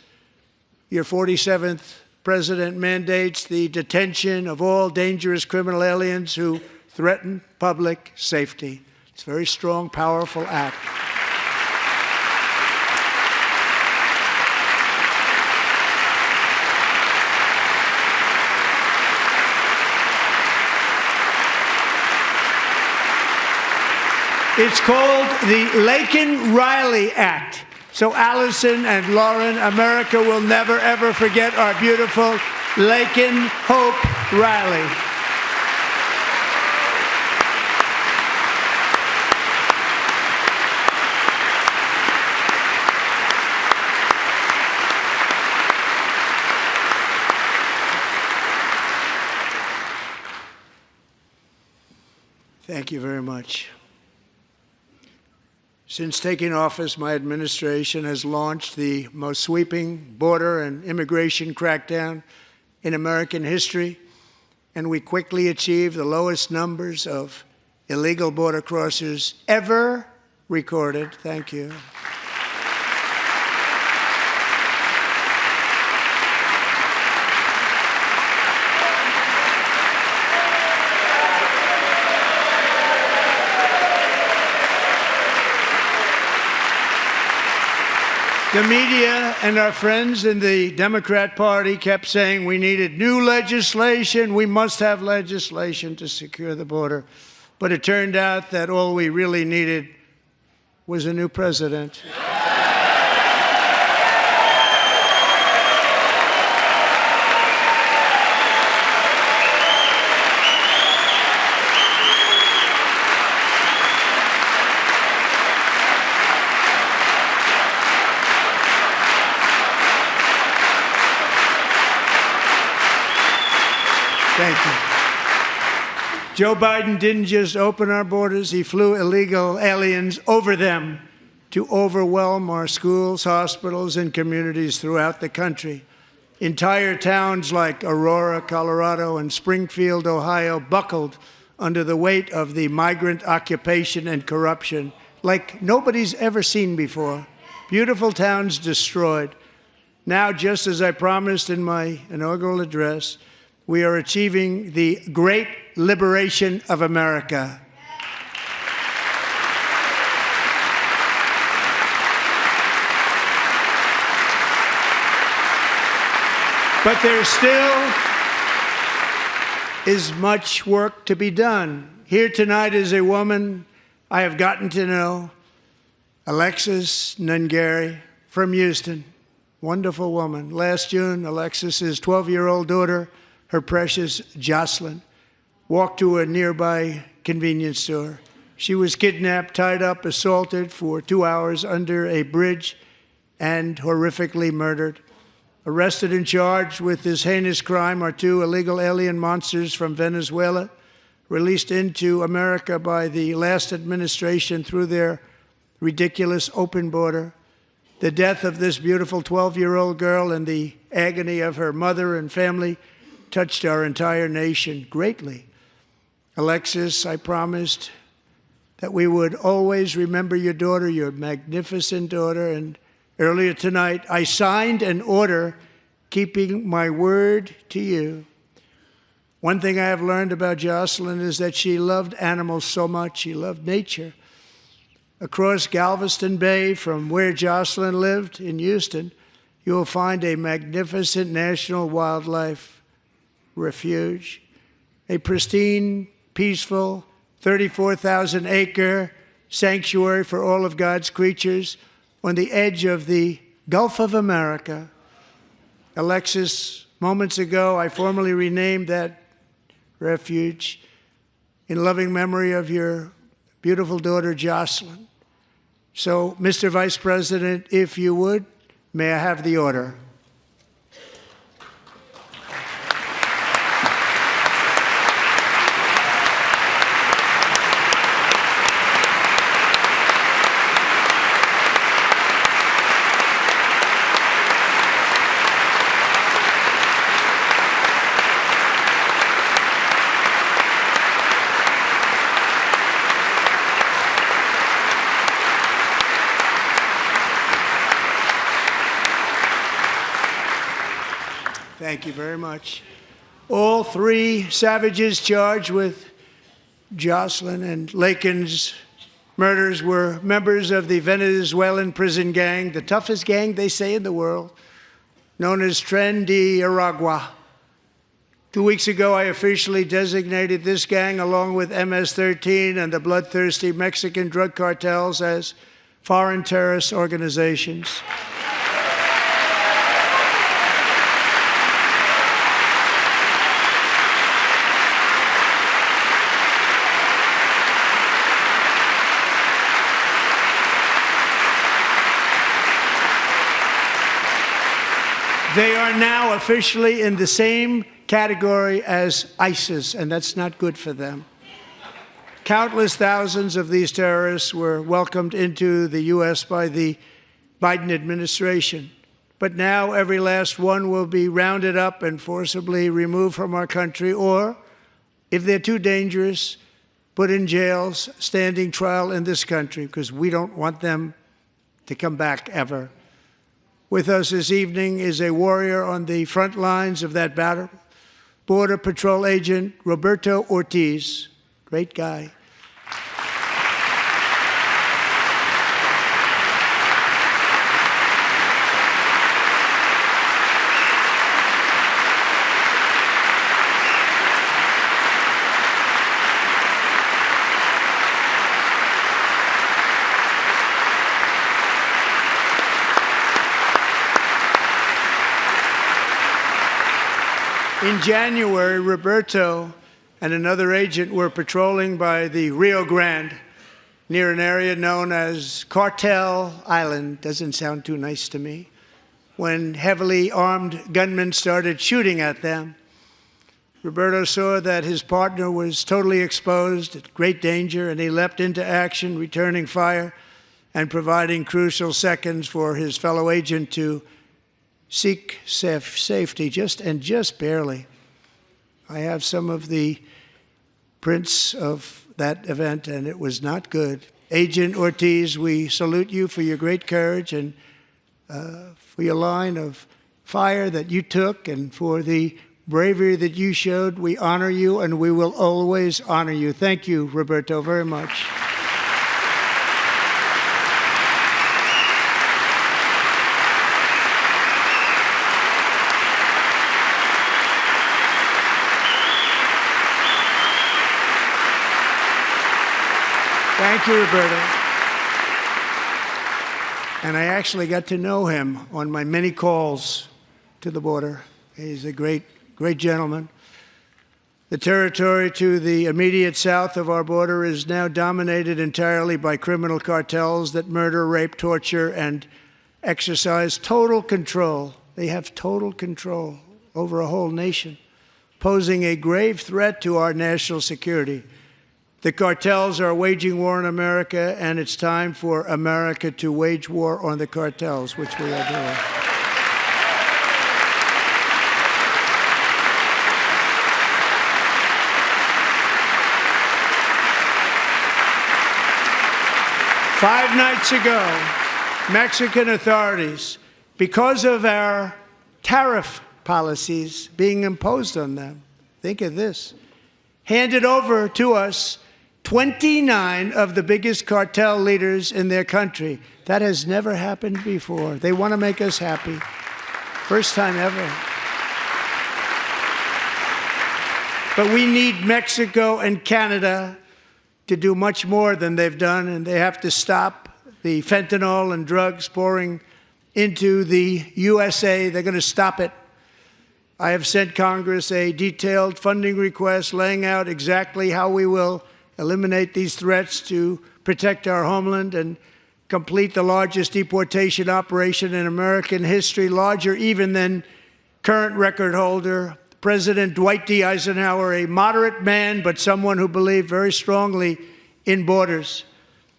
your 47th president mandates the detention of all dangerous criminal aliens who threaten public safety. It's a very strong, powerful act. It's called the Laken-Riley Act. So Allison and Lauren, America will never, ever forget our beautiful Laken Hope Riley. Thank you very much. Since taking office, my administration has launched the most sweeping border and immigration crackdown in American history, and we quickly achieved the lowest numbers of illegal border crossers ever recorded. Thank you. The media and our friends in the Democrat Party kept saying we needed new legislation, we must have legislation to secure the border. But it turned out that all we really needed was a new president. Thank you. Joe Biden didn't just open our borders, he flew illegal aliens over them to overwhelm our schools, hospitals, and communities throughout the country. Entire towns like Aurora, Colorado, and Springfield, Ohio, buckled under the weight of the migrant occupation and corruption like nobody's ever seen before. Beautiful towns destroyed. Now, just as I promised in my inaugural address, we are achieving the great liberation of America. But there still is much work to be done. Here tonight is a woman I have gotten to know, Alexis Nungari from Houston. Wonderful woman. Last June, Alexis's 12-year-old daughter, her precious Jocelyn, walked to a nearby convenience store. She was kidnapped, tied up, assaulted for 2 hours under a bridge, and horrifically murdered. Arrested and charged with this heinous crime are 2 illegal alien monsters from Venezuela, released into America by the last administration through their ridiculous open border. The death of this beautiful 12-year-old girl and the agony of her mother and family touched our entire nation greatly. Alexis, I promised that we would always remember your daughter, your magnificent daughter, and earlier tonight I signed an order keeping my word to you. One thing I have learned about Jocelyn is that she loved animals so much. She loved nature. Across Galveston Bay, from where Jocelyn lived in Houston, you will find a magnificent national wildlife refuge, a pristine, peaceful, 34,000-acre sanctuary for all of God's creatures on the edge of the Gulf of America. Alexis, moments ago, I formally renamed that refuge in loving memory of your beautiful daughter, Jocelyn. So, Mr. Vice President, if you would, may I have the order? Thank you very much. All 3 savages charged with Jocelyn and Lakin's murders were members of the Venezuelan prison gang, the toughest gang, they say, in the world, known as Tren de Aragua. 2 weeks ago, I officially designated this gang, along with MS-13 and the bloodthirsty Mexican drug cartels, as foreign terrorist organizations. They are now officially in the same category as ISIS, and that's not good for them. Countless thousands of these terrorists were welcomed into the U.S. by the Biden administration. But now every last one will be rounded up and forcibly removed from our country, or, if they're too dangerous, put in jails, standing trial in this country, because we don't want them to come back ever. With us this evening is a warrior on the front lines of that battle, Border Patrol Agent Roberto Ortiz. Great guy. In January, Roberto and another agent were patrolling by the Rio Grande near an area known as Cartel Island. Doesn't sound too nice to me. When heavily armed gunmen started shooting at them, Roberto saw that his partner was totally exposed, at great danger, and he leapt into action, returning fire and providing crucial seconds for his fellow agent to seek safety, just barely. I have some of the prints of that event, and it was not good. Agent Ortiz, we salute you for your great courage and for your line of fire that you took and for the bravery that you showed. We honor you, and we will always honor you. Thank you, Roberto, very much. Thank you, Roberta. And I actually got to know him on my many calls to the border. He's a great gentleman. The territory to the immediate south of our border is now dominated entirely by criminal cartels that murder, rape, torture, and exercise total control. They have total control over a whole nation, posing a grave threat to our national security. The cartels are waging war in America, and it's time for America to wage war on the cartels, which we are doing. Five nights ago, Mexican authorities, because of our tariff policies being imposed on them, think of this, handed over to us 29 of the biggest cartel leaders in their country. That has never happened before. They want to make us happy. First time ever. But we need Mexico and Canada to do much more than they've done, and they have to stop the fentanyl and drugs pouring into the USA. They're going to stop it. I have sent Congress a detailed funding request laying out exactly how we will eliminate these threats to protect our homeland and complete the largest deportation operation in American history, larger even than current record holder, President Dwight D. Eisenhower, a moderate man, but someone who believed very strongly in borders.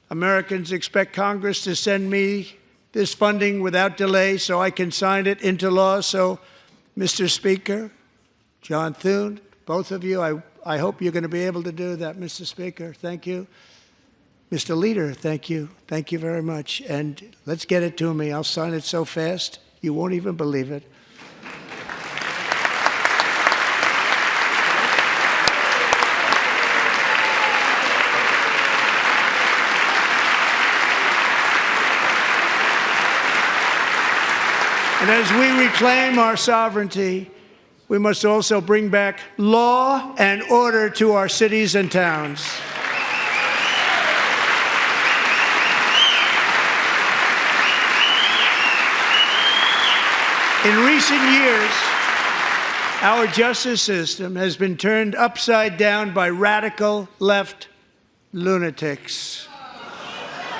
Americans expect Congress to send me this funding without delay so I can sign it into law. So, Mr. Speaker, John Thune, both of you, I hope you're going to be able to do that, Mr. Speaker. Thank you. Mr. Leader, thank you. Thank you very much. And let's get it to me. I'll sign it so fast, you won't even believe it. And as we reclaim our sovereignty, we must also bring back law and order to our cities and towns. In recent years, our justice system has been turned upside down by radical left lunatics.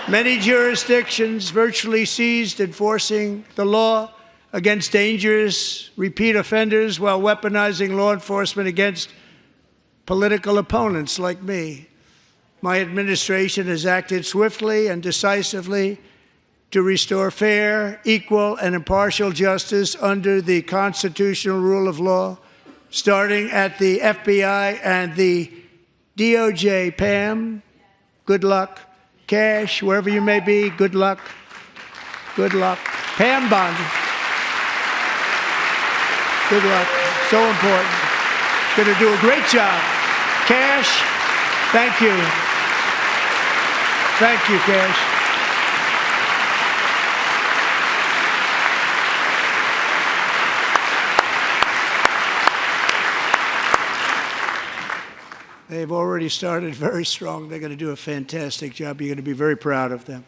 Many jurisdictions virtually ceased enforcing the law against dangerous repeat offenders while weaponizing law enforcement against political opponents like me. My administration has acted swiftly and decisively to restore fair, equal, and impartial justice under the constitutional rule of law, starting at the FBI and the DOJ. Pam, good luck. Kash, wherever you may be, good luck. Good luck. Pam Bondi. Good luck. So important. Going to do a great job. Kash, thank you. Thank you, Kash. They've already started very strong. They're going to do a fantastic job. You're going to be very proud of them.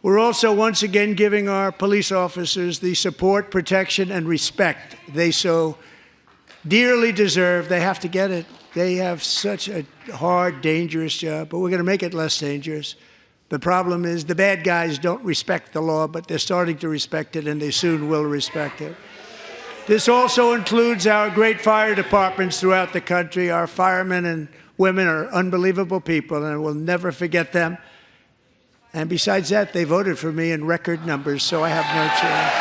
We're also once again giving our police officers the support, protection, and respect they so dearly deserve. They have to get it. They have such a hard, dangerous job, but we're going to make it less dangerous. The problem is the bad guys don't respect the law, but they're starting to respect it, and they soon will respect it. This also includes our great fire departments throughout the country. Our firemen and women are unbelievable people, and we'll never forget them. And besides that, they voted for me in record numbers, so I have no choice.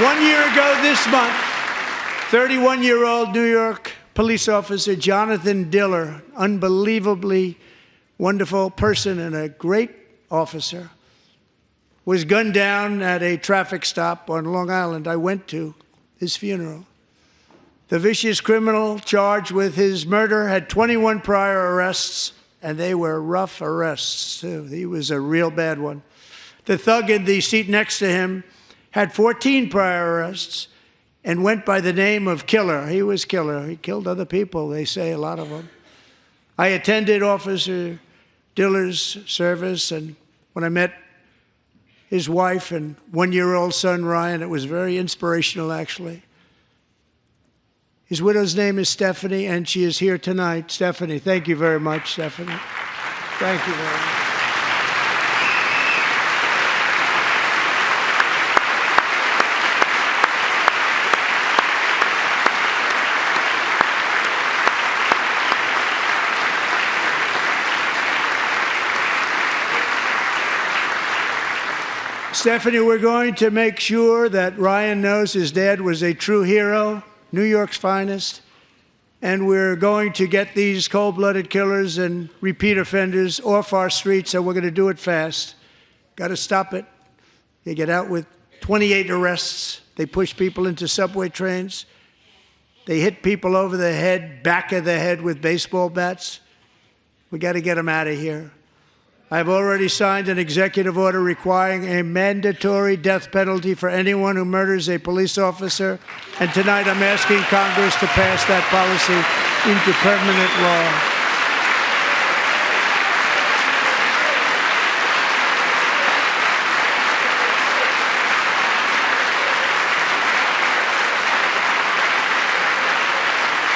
1 year ago this month, 31-year-old New York police officer Jonathan Diller, unbelievably wonderful person and a great officer, was gunned down at a traffic stop on Long Island. I went to his funeral. The vicious criminal charged with his murder had 21 prior arrests, and they were rough arrests, too. He was a real bad one. The thug in the seat next to him had 14 prior arrests, and went by the name of Killer. He was Killer. He killed other people, they say, a lot of them. I attended Officer Diller's service, and when I met his wife and one-year-old son, Ryan, it was very inspirational, actually. His widow's name is Stephanie, and she is here tonight. Stephanie, thank you very much, Stephanie. Thank you very much. Stephanie, we're going to make sure that Ryan knows his dad was a true hero, New York's finest, and we're going to get these cold-blooded killers and repeat offenders off our streets, and we're going to do it fast. Got to stop it. They get out with 28 arrests. They push people into subway trains. They hit people over the head, back of the head with baseball bats. We got to get them out of here. I've already signed an executive order requiring a mandatory death penalty for anyone who murders a police officer, and tonight I'm asking Congress to pass that policy into permanent law.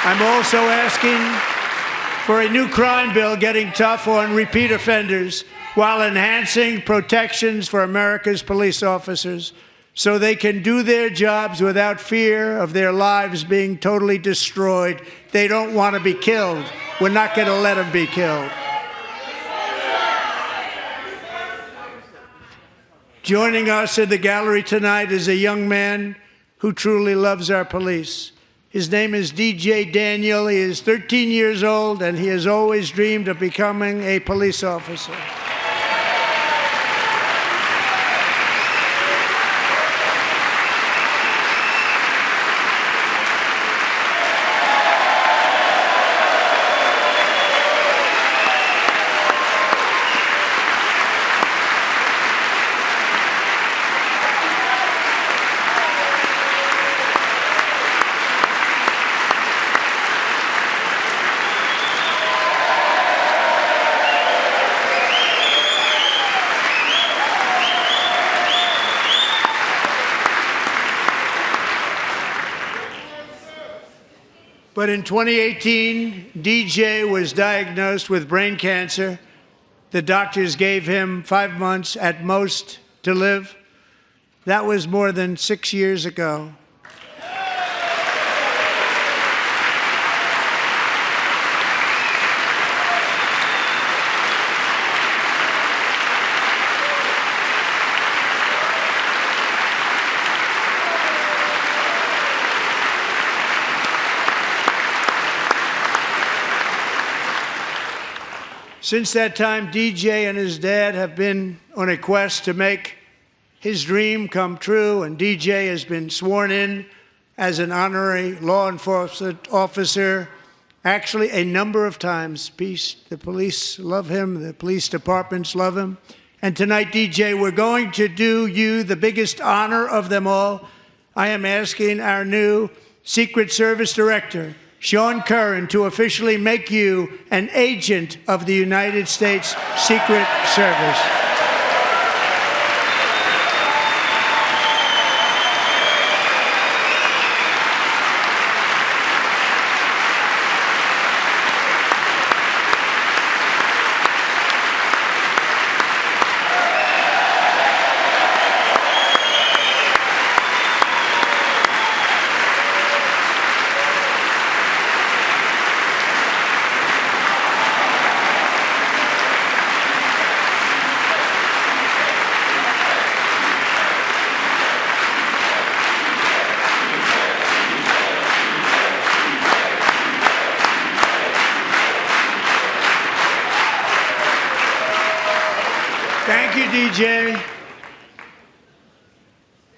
I'm also asking for a new crime bill getting tough on repeat offenders while enhancing protections for America's police officers so they can do their jobs without fear of their lives being totally destroyed. They don't want to be killed. We're not going to let them be killed. Joining us in the gallery tonight is a young man who truly loves our police. His name is DJ Daniel. He is 13 years old, and he has always dreamed of becoming a police officer. But in 2018, DJ was diagnosed with brain cancer. The doctors gave him 5 months at most to live. That was more than 6 years ago. Since that time, DJ and his dad have been on a quest to make his dream come true, and DJ has been sworn in as an honorary law enforcement officer, actually a number of times. The police love him, the police departments love him. And tonight, DJ, we're going to do you the biggest honor of them all. I am asking our new Secret Service Director, Sean Curran, to officially make you an agent of the United States Secret Service. Thank you, DJ.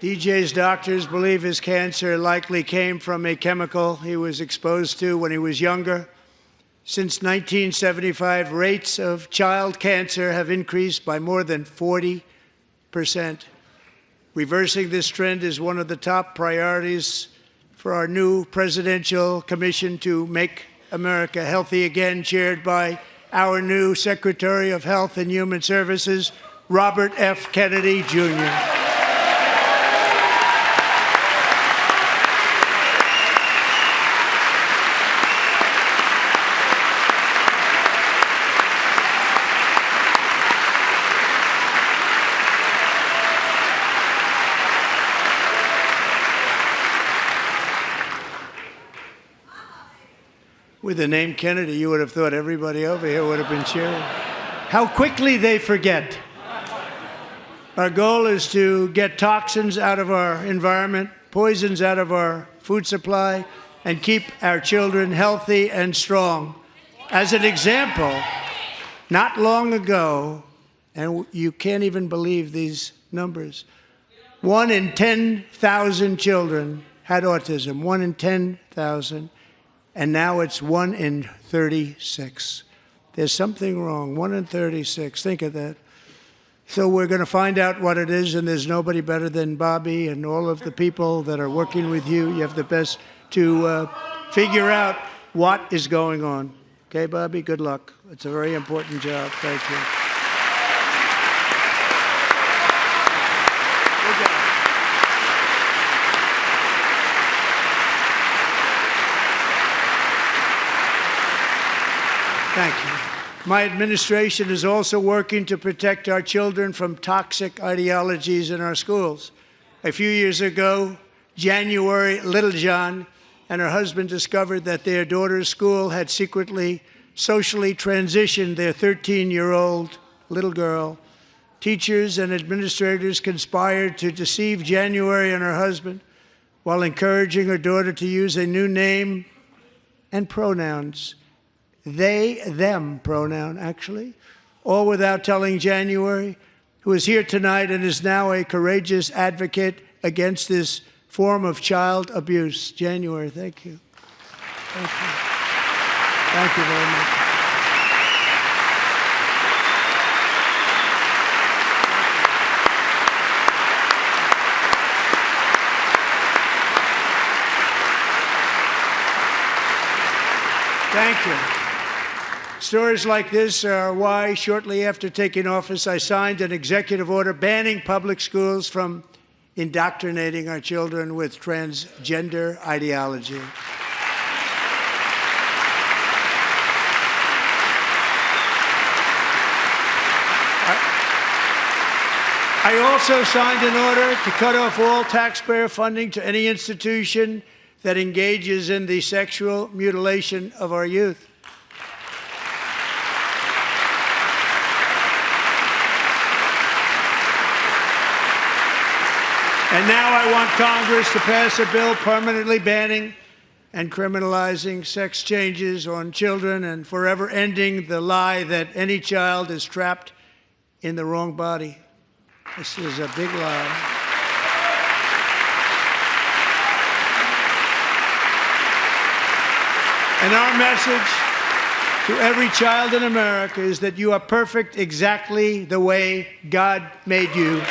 DJ's doctors believe his cancer likely came from a chemical he was exposed to when he was younger. Since 1975, rates of child cancer have increased by more than 40%. Reversing this trend is one of the top priorities for our new Presidential Commission to Make America Healthy Again, chaired by our new Secretary of Health and Human Services, Robert F. Kennedy, Jr. With the name Kennedy, you would have thought everybody over here would have been cheering. How quickly they forget. Our goal is to get toxins out of our environment, poisons out of our food supply, and keep our children healthy and strong. As an example, not long ago, and you can't even believe these numbers, 1 in 10,000 children had autism, 1 in 10,000. And now it's 1 in 36. There's something wrong. 1 in 36. Think of that. So we're going to find out what it is, and there's nobody better than Bobby and all of the people that are working with you. You have the best to figure out what is going on. Okay, Bobby? Good luck. It's a very important job. Thank you. Thank you. My administration is also working to protect our children from toxic ideologies in our schools. A few years ago, January Littlejohn and her husband discovered that their daughter's school had secretly socially transitioned their 13-year-old little girl. Teachers and administrators conspired to deceive January and her husband while encouraging her daughter to use a new name and pronouns. They, them pronoun, actually, all without telling January, who is here tonight and is now a courageous advocate against this form of child abuse. January, thank you. Thank you. Thank you very much. Thank you. Stories like this are why, shortly after taking office, I signed an executive order banning public schools from indoctrinating our children with transgender ideology. I also signed an order to cut off all taxpayer funding to any institution that engages in the sexual mutilation of our youth. And now I want Congress to pass a bill permanently banning and criminalizing sex changes on children and forever ending the lie that any child is trapped in the wrong body. This is a big lie. And our message to every child in America is that you are perfect exactly the way God made you.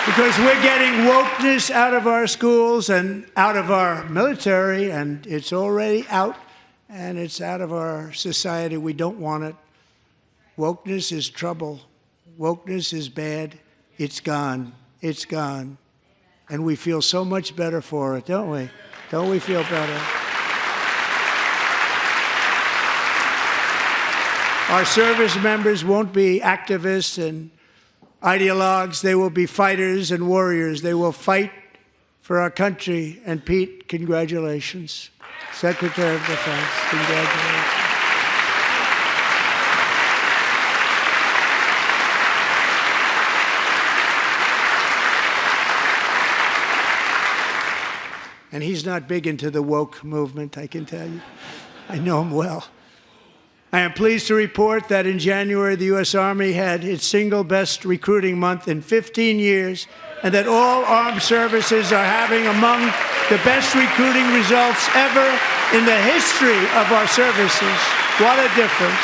Because we're getting wokeness out of our schools and out of our military, and it's already out, and it's out of our society. We don't want it. Wokeness is trouble. Wokeness is bad. It's gone. It's gone. And we feel so much better for it, don't we? Don't we feel better? Our service members won't be activists and ideologues. They will be fighters and warriors. They will fight for our country. And Pete, congratulations. Secretary of Defense, congratulations. And he's not big into the woke movement, I can tell you. I know him well. I am pleased to report that in January, the U.S. Army had its single best recruiting month in 15 years, and that all armed services are having among the best recruiting results ever in the history of our services. What a difference.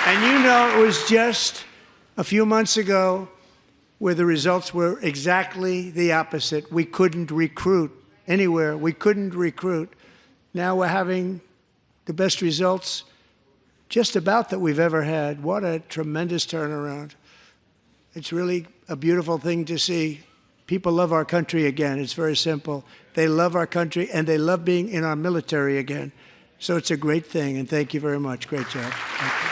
And you know, it was just a few months ago where the results were exactly the opposite. We couldn't recruit anywhere. We couldn't recruit. Now we're having the best results just about that we've ever had. What a tremendous turnaround. It's really a beautiful thing to see. People love our country again. It's very simple. They love our country, and they love being in our military again. So it's a great thing, and thank you very much. Great job. Thank you.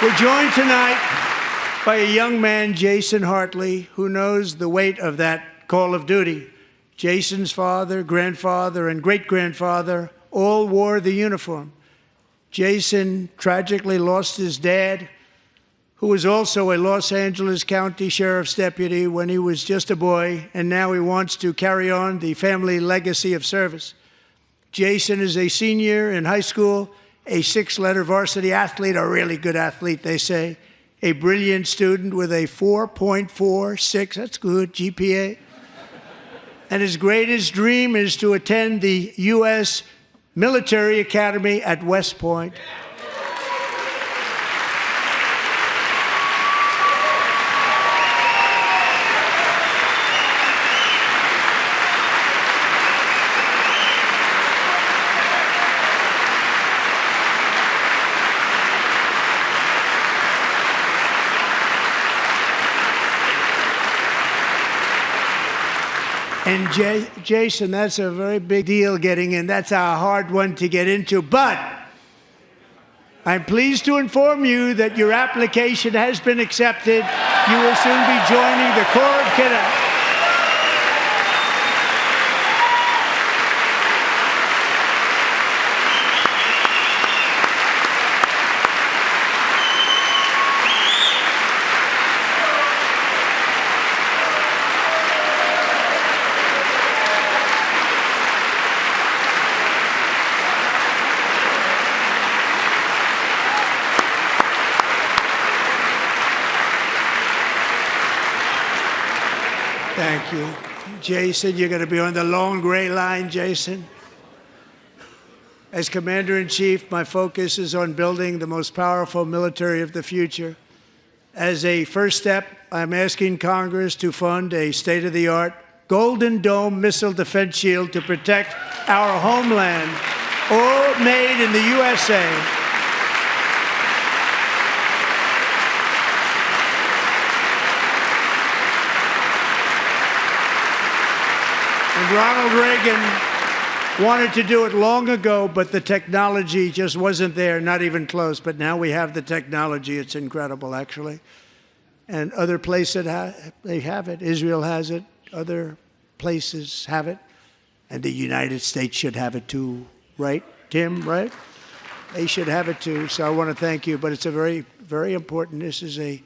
We're joined tonight by a young man, Jason Hartley, who knows the weight of that call of duty. Jason's father, grandfather, and great-grandfather all wore the uniform. Jason tragically lost his dad, who was also a Los Angeles County Sheriff's deputy when he was just a boy, and now he wants to carry on the family legacy of service. Jason is a senior in high school, a 6-letter varsity athlete, a really good athlete, they say, a brilliant student with a 4.46, that's good, GPA. And his greatest dream is to attend the U.S. Military Academy at West Point. And Jason, that's a very big deal getting in. That's a hard one to get into. But I'm pleased to inform you that your application has been accepted. You will soon be joining the Corps of Cadets. Thank you. Jason, you're going to be on the long gray line, Jason. As Commander-in-Chief, my focus is on building the most powerful military of the future. As a first step, I'm asking Congress to fund a state-of-the-art Golden Dome missile defense shield to protect our homeland, all made in the USA. And Ronald Reagan wanted to do it long ago, but the technology just wasn't there, not even close. But now we have the technology. It's incredible, actually. And other places, they have it. Israel has it. Other places have it. And the United States should have it too, right, Tim, right? They should have it too. So I want to thank you. But it's a very, very important. This is a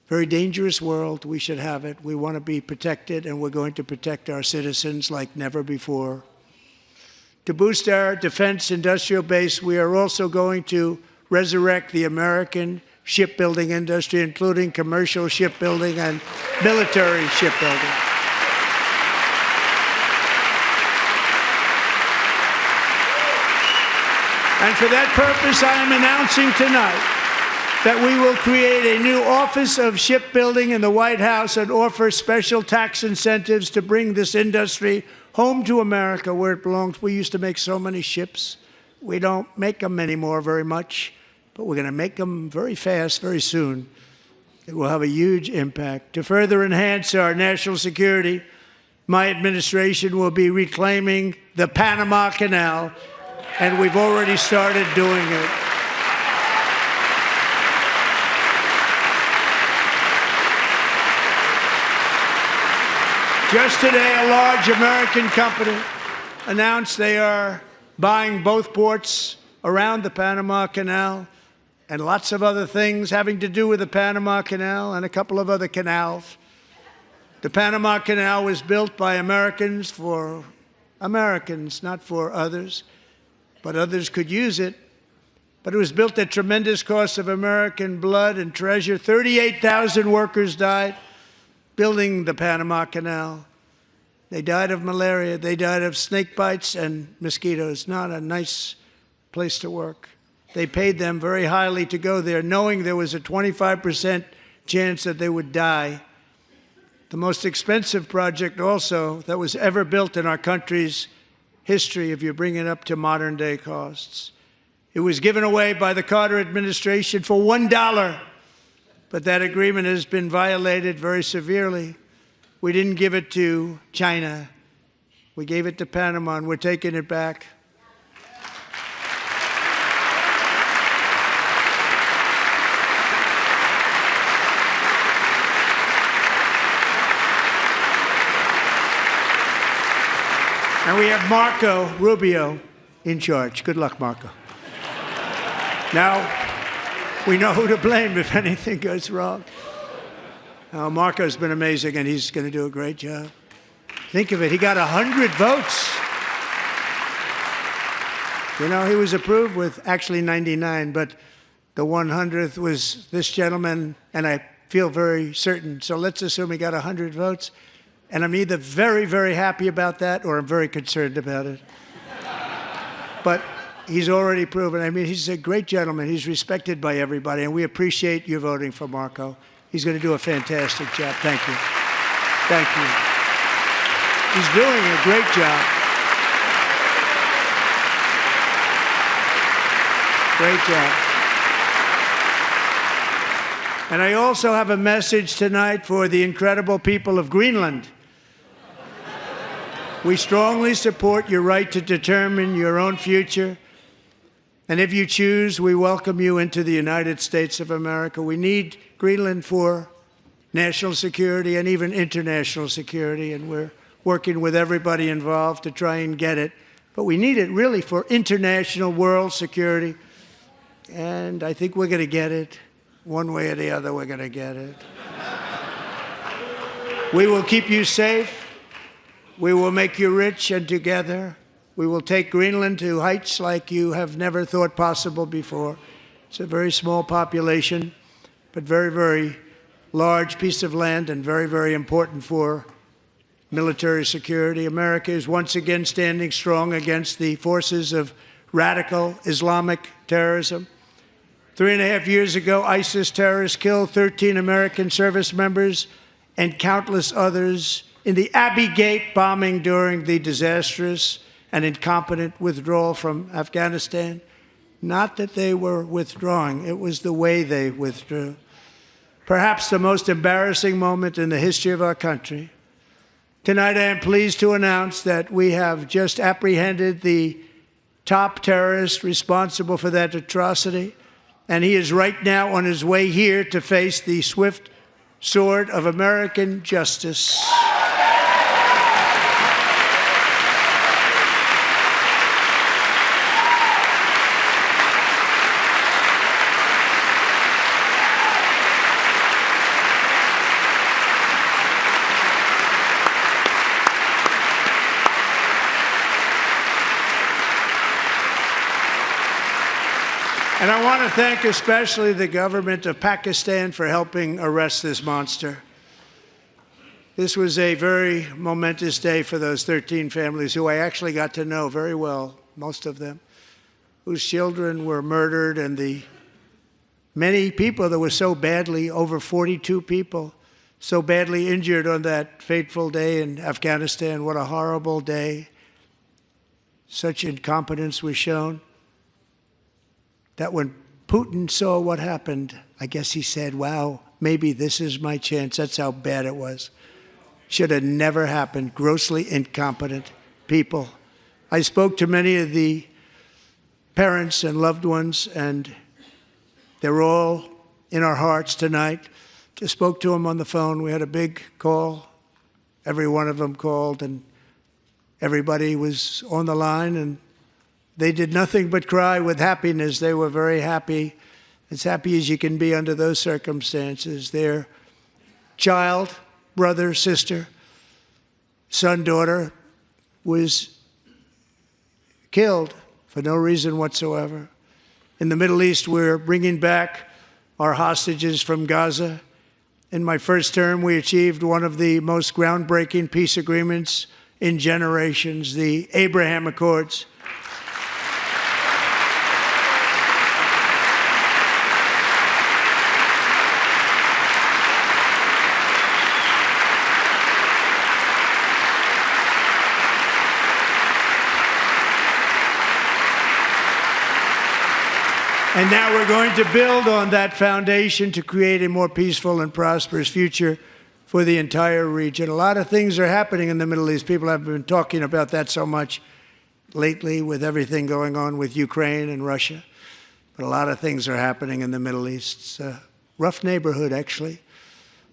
very dangerous world. We should have it. We want to be protected, and we're going to protect our citizens like never before. To boost our defense industrial base, we are also going to resurrect the American shipbuilding industry, including commercial shipbuilding and military shipbuilding. And for that purpose, I am announcing tonight that we will create a new Office of Shipbuilding in the White House and offer special tax incentives to bring this industry home to America where it belongs. We used to make so many ships. We don't make them anymore very much, but we're going to make them very fast, very soon. It will have a huge impact. To further enhance our national security, my administration will be reclaiming the Panama Canal, and we've already started doing it. Just today, a large American company announced they are buying both ports around the Panama Canal and lots of other things having to do with the Panama Canal and a couple of other canals. The Panama Canal was built by Americans for Americans, not for others, but others could use it. But it was built at tremendous cost of American blood and treasure. 38,000 workers died building the Panama Canal. They died of malaria. They died of snake bites and mosquitoes. Not a nice place to work. They paid them very highly to go there, knowing there was a 25% chance that they would die. The most expensive project also that was ever built in our country's history, if you bring it up to modern day costs. It was given away by the Carter administration for $1, but that agreement has been violated very severely. We didn't give it to China. We gave it to Panama, and we're taking it back. And we have Marco Rubio in charge. Good luck, Marco. Now, we know who to blame if anything goes wrong. Marco's been amazing, and he's going to do a great job. Think of it. He got 100 votes. You know, he was approved with actually 99, but the 100th was this gentleman, and I feel very certain. So let's assume he got 100 votes. And I'm either very, very happy about that or I'm very concerned about it. But he's already proven. I mean, he's a great gentleman. He's respected by everybody, and we appreciate you voting for Marco. He's going to do a fantastic job. Thank you. Thank you. He's doing a great job. Great job. And I also have a message tonight for the incredible people of Greenland. We strongly support your right to determine your own future. And if you choose, we welcome you into the United States of America. We need Greenland for national security and even international security, and we're working with everybody involved to try and get it. But we need it really for international world security, and I think we're going to get it. One way or the other, we're going to get it. We will keep you safe. We will make you rich, and together we will take Greenland to heights like you have never thought possible before. It's a very small population, but very, very large piece of land and very, very important for military security. America is once again standing strong against the forces of radical Islamic terrorism. 3.5 years ago, ISIS terrorists killed 13 American service members and countless others in the Abbey Gate bombing during the disastrous and incompetent withdrawal from Afghanistan. Not that they were withdrawing, it was the way they withdrew. Perhaps the most embarrassing moment in the history of our country. Tonight, I am pleased to announce that we have just apprehended the top terrorist responsible for that atrocity, and he is right now on his way here to face the swift sword of American justice. And I want to thank especially the government of Pakistan for helping arrest this monster. This was a very momentous day for those 13 families who I actually got to know very well, most of them, whose children were murdered, and the many people that were so badly, over 42 people, so badly injured on that fateful day in Afghanistan. What a horrible day. Such incompetence was shown that when Putin saw what happened, I guess he said, wow, maybe this is my chance. That's how bad it was. Should have never happened. Grossly incompetent people. I spoke to many of the parents and loved ones, and they're all in our hearts tonight. Just spoke to them on the phone. We had a big call. Every one of them called, and everybody was on the line, and They did nothing but cry with happiness. They were very happy, as happy as you can be under those circumstances. Their child, brother, sister, son, daughter was killed for no reason whatsoever. In the Middle East, we're bringing back our hostages from Gaza. In my first term, we achieved one of the most groundbreaking peace agreements in generations, the Abraham Accords. And now we're going to build on that foundation to create a more peaceful and prosperous future for the entire region. A lot of things are happening in the Middle East. People have been talking about that so much lately with everything going on with Ukraine and Russia. But a lot of things are happening in the Middle East. It's a rough neighborhood, actually.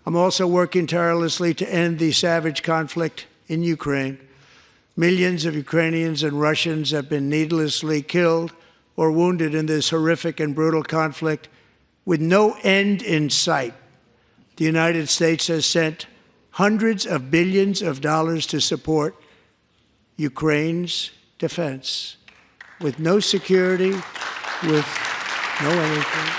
I'm also working tirelessly to end the savage conflict in Ukraine. Millions of Ukrainians and Russians have been needlessly killed or wounded in this horrific and brutal conflict with no end in sight. The United States has sent hundreds of billions of dollars to support Ukraine's defense with no security, with no anything.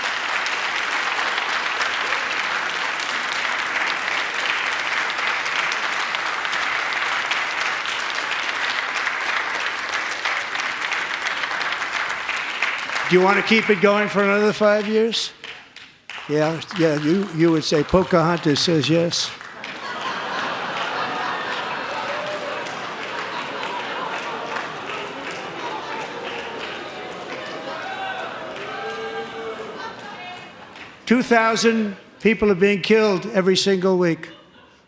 Do you want to keep it going for another 5 years? Yeah, you would say Pocahontas says yes. "2,000 people are being killed every single week.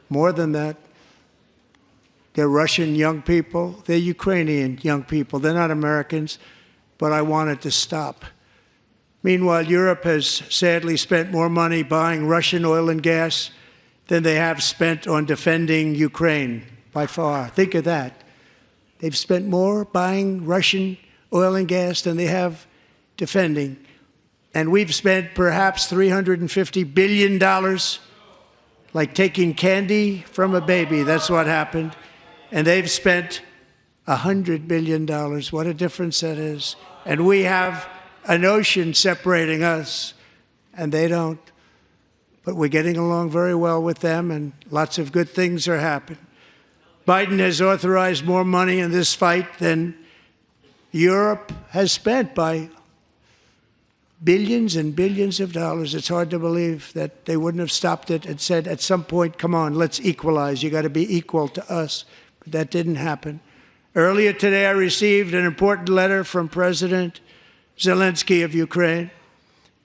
More than that. They're Russian young people. They're Ukrainian young people. They're not Americans. But I want it to stop. Meanwhile, Europe has sadly spent more money buying Russian oil and gas than they have spent on defending Ukraine, by far. Think of that. They've spent more buying Russian oil and gas than they have defending. And we've spent perhaps $350 billion, like taking candy from a baby. That's what happened. And they've spent $100 billion. What a difference that is. And we have an ocean separating us, and they don't. But we're getting along very well with them, and lots of good things are happening. Biden has authorized more money in this fight than Europe has spent by billions and billions of dollars. It's hard to believe that they wouldn't have stopped it and said at some point, come on, let's equalize. You got to be equal to us. But that didn't happen. Earlier today, I received an important letter from President Zelensky of Ukraine.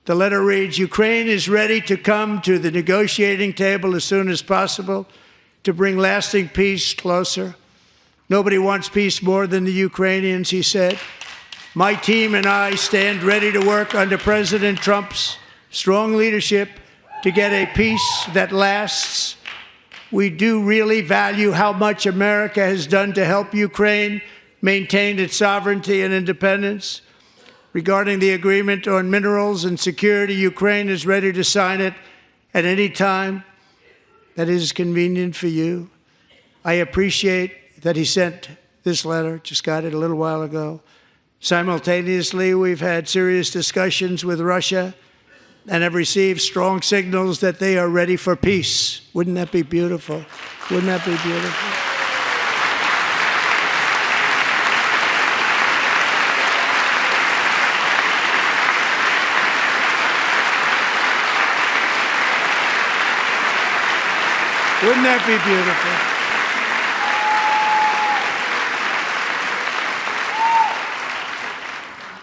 The letter reads, Ukraine is ready to come to the negotiating table as soon as possible to bring lasting peace closer. Nobody wants peace more than the Ukrainians, he said. My team and I stand ready to work under President Trump's strong leadership to get a peace that lasts. We do really value how much America has done to help Ukraine maintain its sovereignty and independence. Regarding the agreement on minerals and security, Ukraine is ready to sign it at any time that is convenient for you. I appreciate that he sent this letter, just got it a little while ago. Simultaneously, we've had serious discussions with Russia and have received strong signals that they are ready for peace. Wouldn't that be beautiful? Wouldn't that be beautiful? Wouldn't that be beautiful?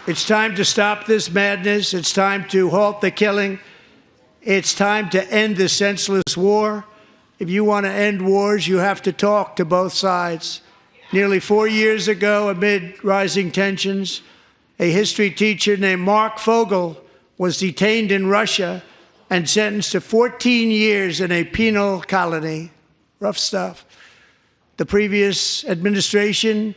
It's time to stop this madness. It's time to halt the killing. It's time to end this senseless war. If you want to end wars, you have to talk to both sides. Nearly 4 years ago, amid rising tensions, a history teacher named Mark Fogel was detained in Russia and sentenced to 14 years in a penal colony. Rough stuff. The previous administration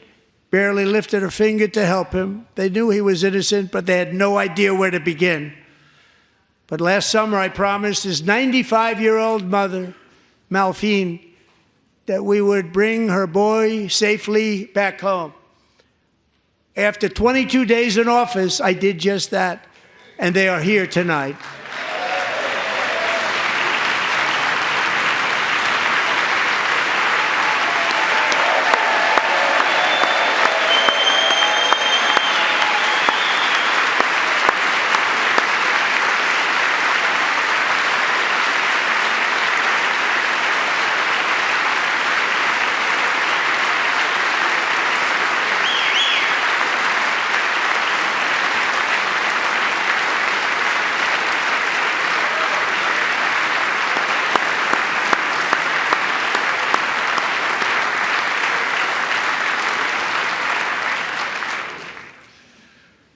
barely lifted a finger to help him. They knew he was innocent, but they had no idea where to begin. But last summer, I promised his 95-year-old mother, Malphine, that we would bring her boy safely back home. After 22 days in office, I did just that, and they are here tonight.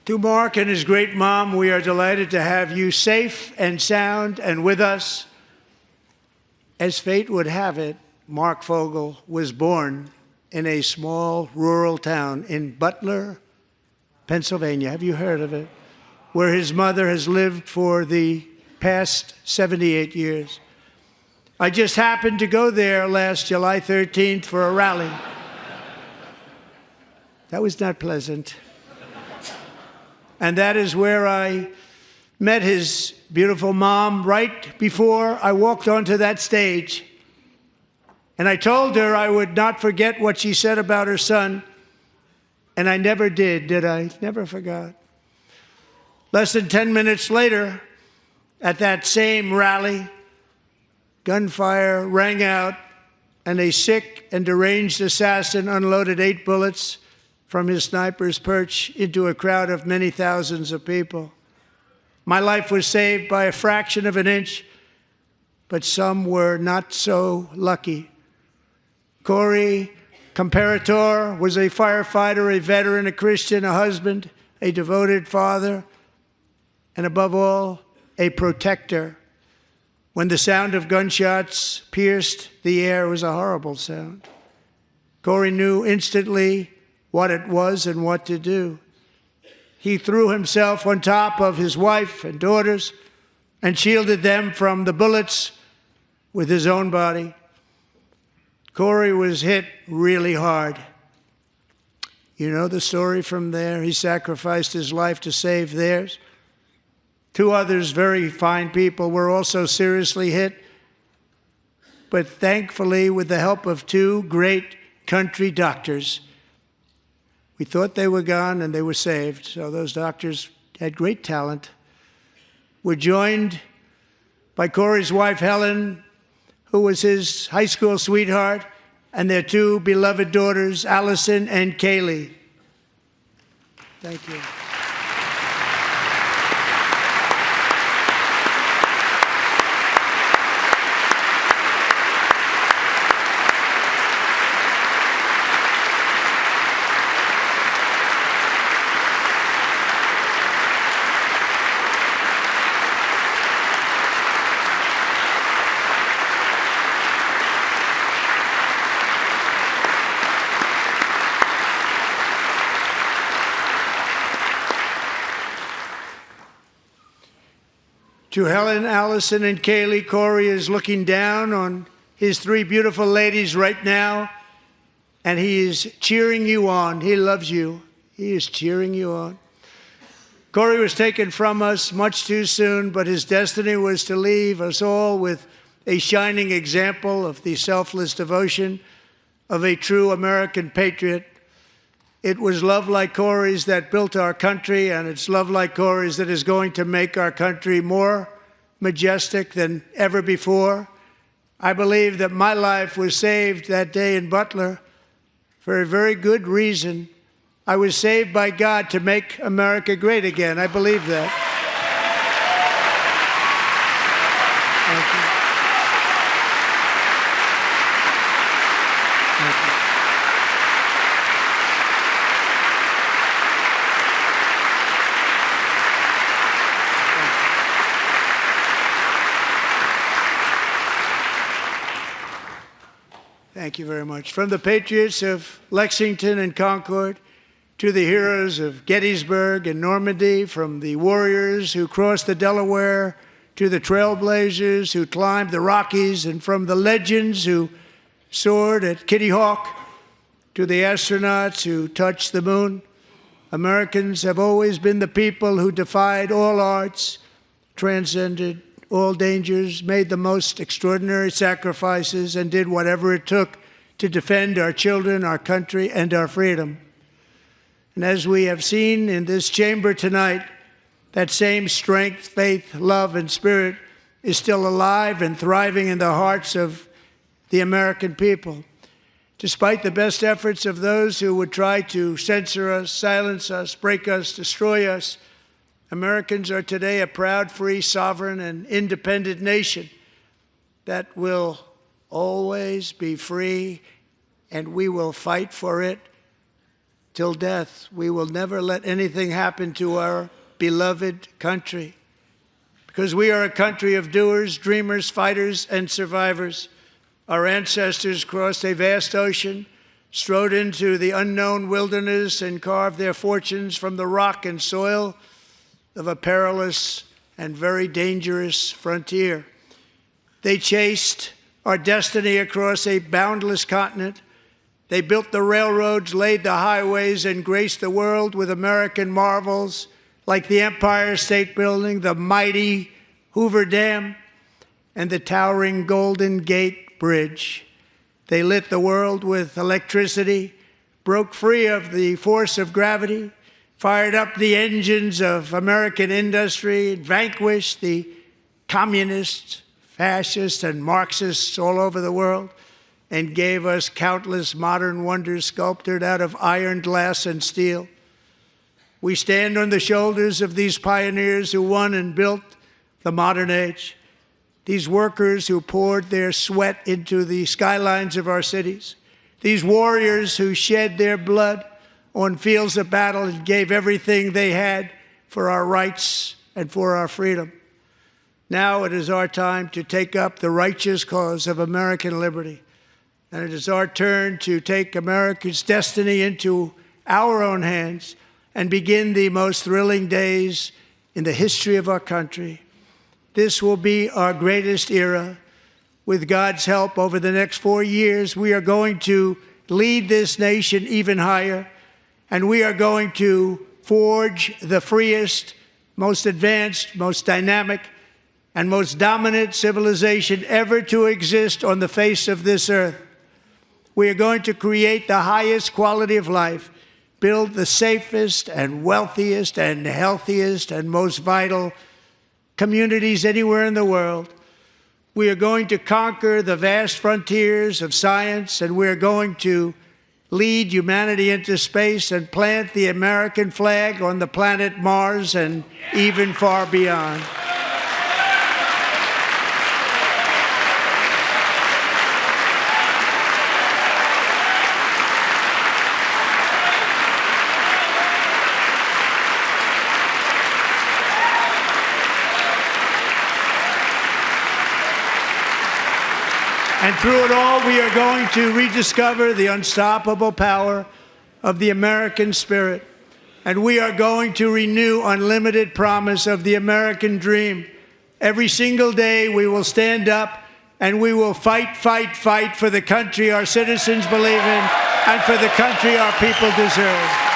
To Mark and his great mom, we are delighted to have you safe and sound and with us. As fate would have it, Mark Fogel was born in a small rural town in Butler, Pennsylvania. Have you heard of it? Where his mother has lived for the past 78 years. I just happened to go there last July 13th for a rally. That was not pleasant. And that is where I met his beautiful mom right before I walked onto that stage. And I told her I would not forget what she said about her son. And I never did I? Never forgot. Less than 10 minutes later, at that same rally, gunfire rang out, and a sick and deranged assassin unloaded 8 bullets from his sniper's perch into a crowd of many thousands of people. My life was saved by a fraction of an inch, but some were not so lucky. Corey Comparator was a firefighter, a veteran, a Christian, a husband, a devoted father, and above all, a protector. When the sound of gunshots pierced the air, it was a horrible sound. Corey knew instantly what it was and what to do. He threw himself on top of his wife and daughters and shielded them from the bullets with his own body. Corey was hit really hard. You know the story from there. He sacrificed his life to save theirs. 2 others, very fine people, were also seriously hit. But thankfully, with the help of 2 great country doctors, we thought they were gone and they were saved. So those doctors had great talent. We're joined by Corey's wife, Helen, who was his high school sweetheart, and their 2 beloved daughters, Allison and Kaylee. Thank you. To Helen, Allison, and Kaylee, Corey is looking down on his 3 beautiful ladies right now, and he is cheering you on. He loves you. He is cheering you on. Corey was taken from us much too soon, but his destiny was to leave us all with a shining example of the selfless devotion of a true American patriot. It was love like Corey's that built our country, and it's love like Corey's that is going to make our country more majestic than ever before. I believe that my life was saved that day in Butler for a very good reason. I was saved by God to make America great again. I believe that. Thank you. Thank you. Thank you very much. From the patriots of Lexington and Concord to the heroes of Gettysburg and Normandy, from the warriors who crossed the Delaware to the trailblazers who climbed the Rockies, and from the legends who soared at Kitty Hawk to the astronauts who touched the moon, Americans have always been the people who defied all odds, transcended all dangers, made the most extraordinary sacrifices, and did whatever it took to defend our children, our country, and our freedom. And as we have seen in this chamber tonight, that same strength, faith, love, and spirit is still alive and thriving in the hearts of the American people. Despite the best efforts of those who would try to censor us, silence us, break us, destroy us, Americans are today a proud, free, sovereign, and independent nation that will always be free, and we will fight for it till death. We will never let anything happen to our beloved country, because we are a country of doers, dreamers, fighters, and survivors. Our ancestors crossed a vast ocean, strode into the unknown wilderness, and carved their fortunes from the rock and soil of a perilous and very dangerous frontier. They chased our destiny across a boundless continent. They built the railroads, laid the highways, and graced the world with American marvels like the Empire State Building, the mighty Hoover Dam, and the towering Golden Gate Bridge. They lit the world with electricity, broke free of the force of gravity, fired up the engines of American industry, vanquished the communists, fascists, and Marxists all over the world, and gave us countless modern wonders sculptured out of iron, glass, and steel. We stand on the shoulders of these pioneers who won and built the modern age, these workers who poured their sweat into the skylines of our cities, these warriors who shed their blood on fields of battle and gave everything they had for our rights and for our freedom. Now it is our time to take up the righteous cause of American liberty. And it is our turn to take America's destiny into our own hands and begin the most thrilling days in the history of our country. This will be our greatest era. With God's help, over the next 4 years, we are going to lead this nation even higher, and we are going to forge the freest, most advanced, most dynamic, and most dominant civilization ever to exist on the face of this earth. We are going to create the highest quality of life, build the safest and wealthiest and healthiest and most vital communities anywhere in the world. We are going to conquer the vast frontiers of science, and we are going to lead humanity into space and plant the American flag on the planet Mars and even far beyond. And through it all, we are going to rediscover the unstoppable power of the American spirit. And we are going to renew unlimited promise of the American dream. Every single day, we will stand up and we will fight, fight, fight for the country our citizens believe in and for the country our people deserve.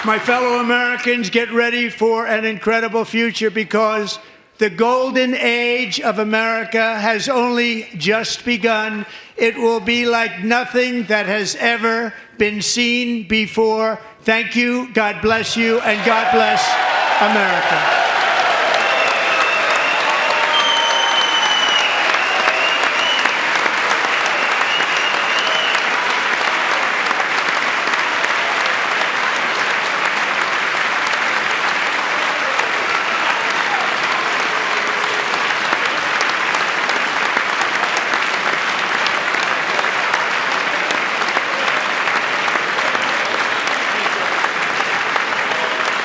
My fellow Americans, get ready for an incredible future, because the golden age of America has only just begun. It will be like nothing that has ever been seen before. Thank you, God bless you, and God bless America.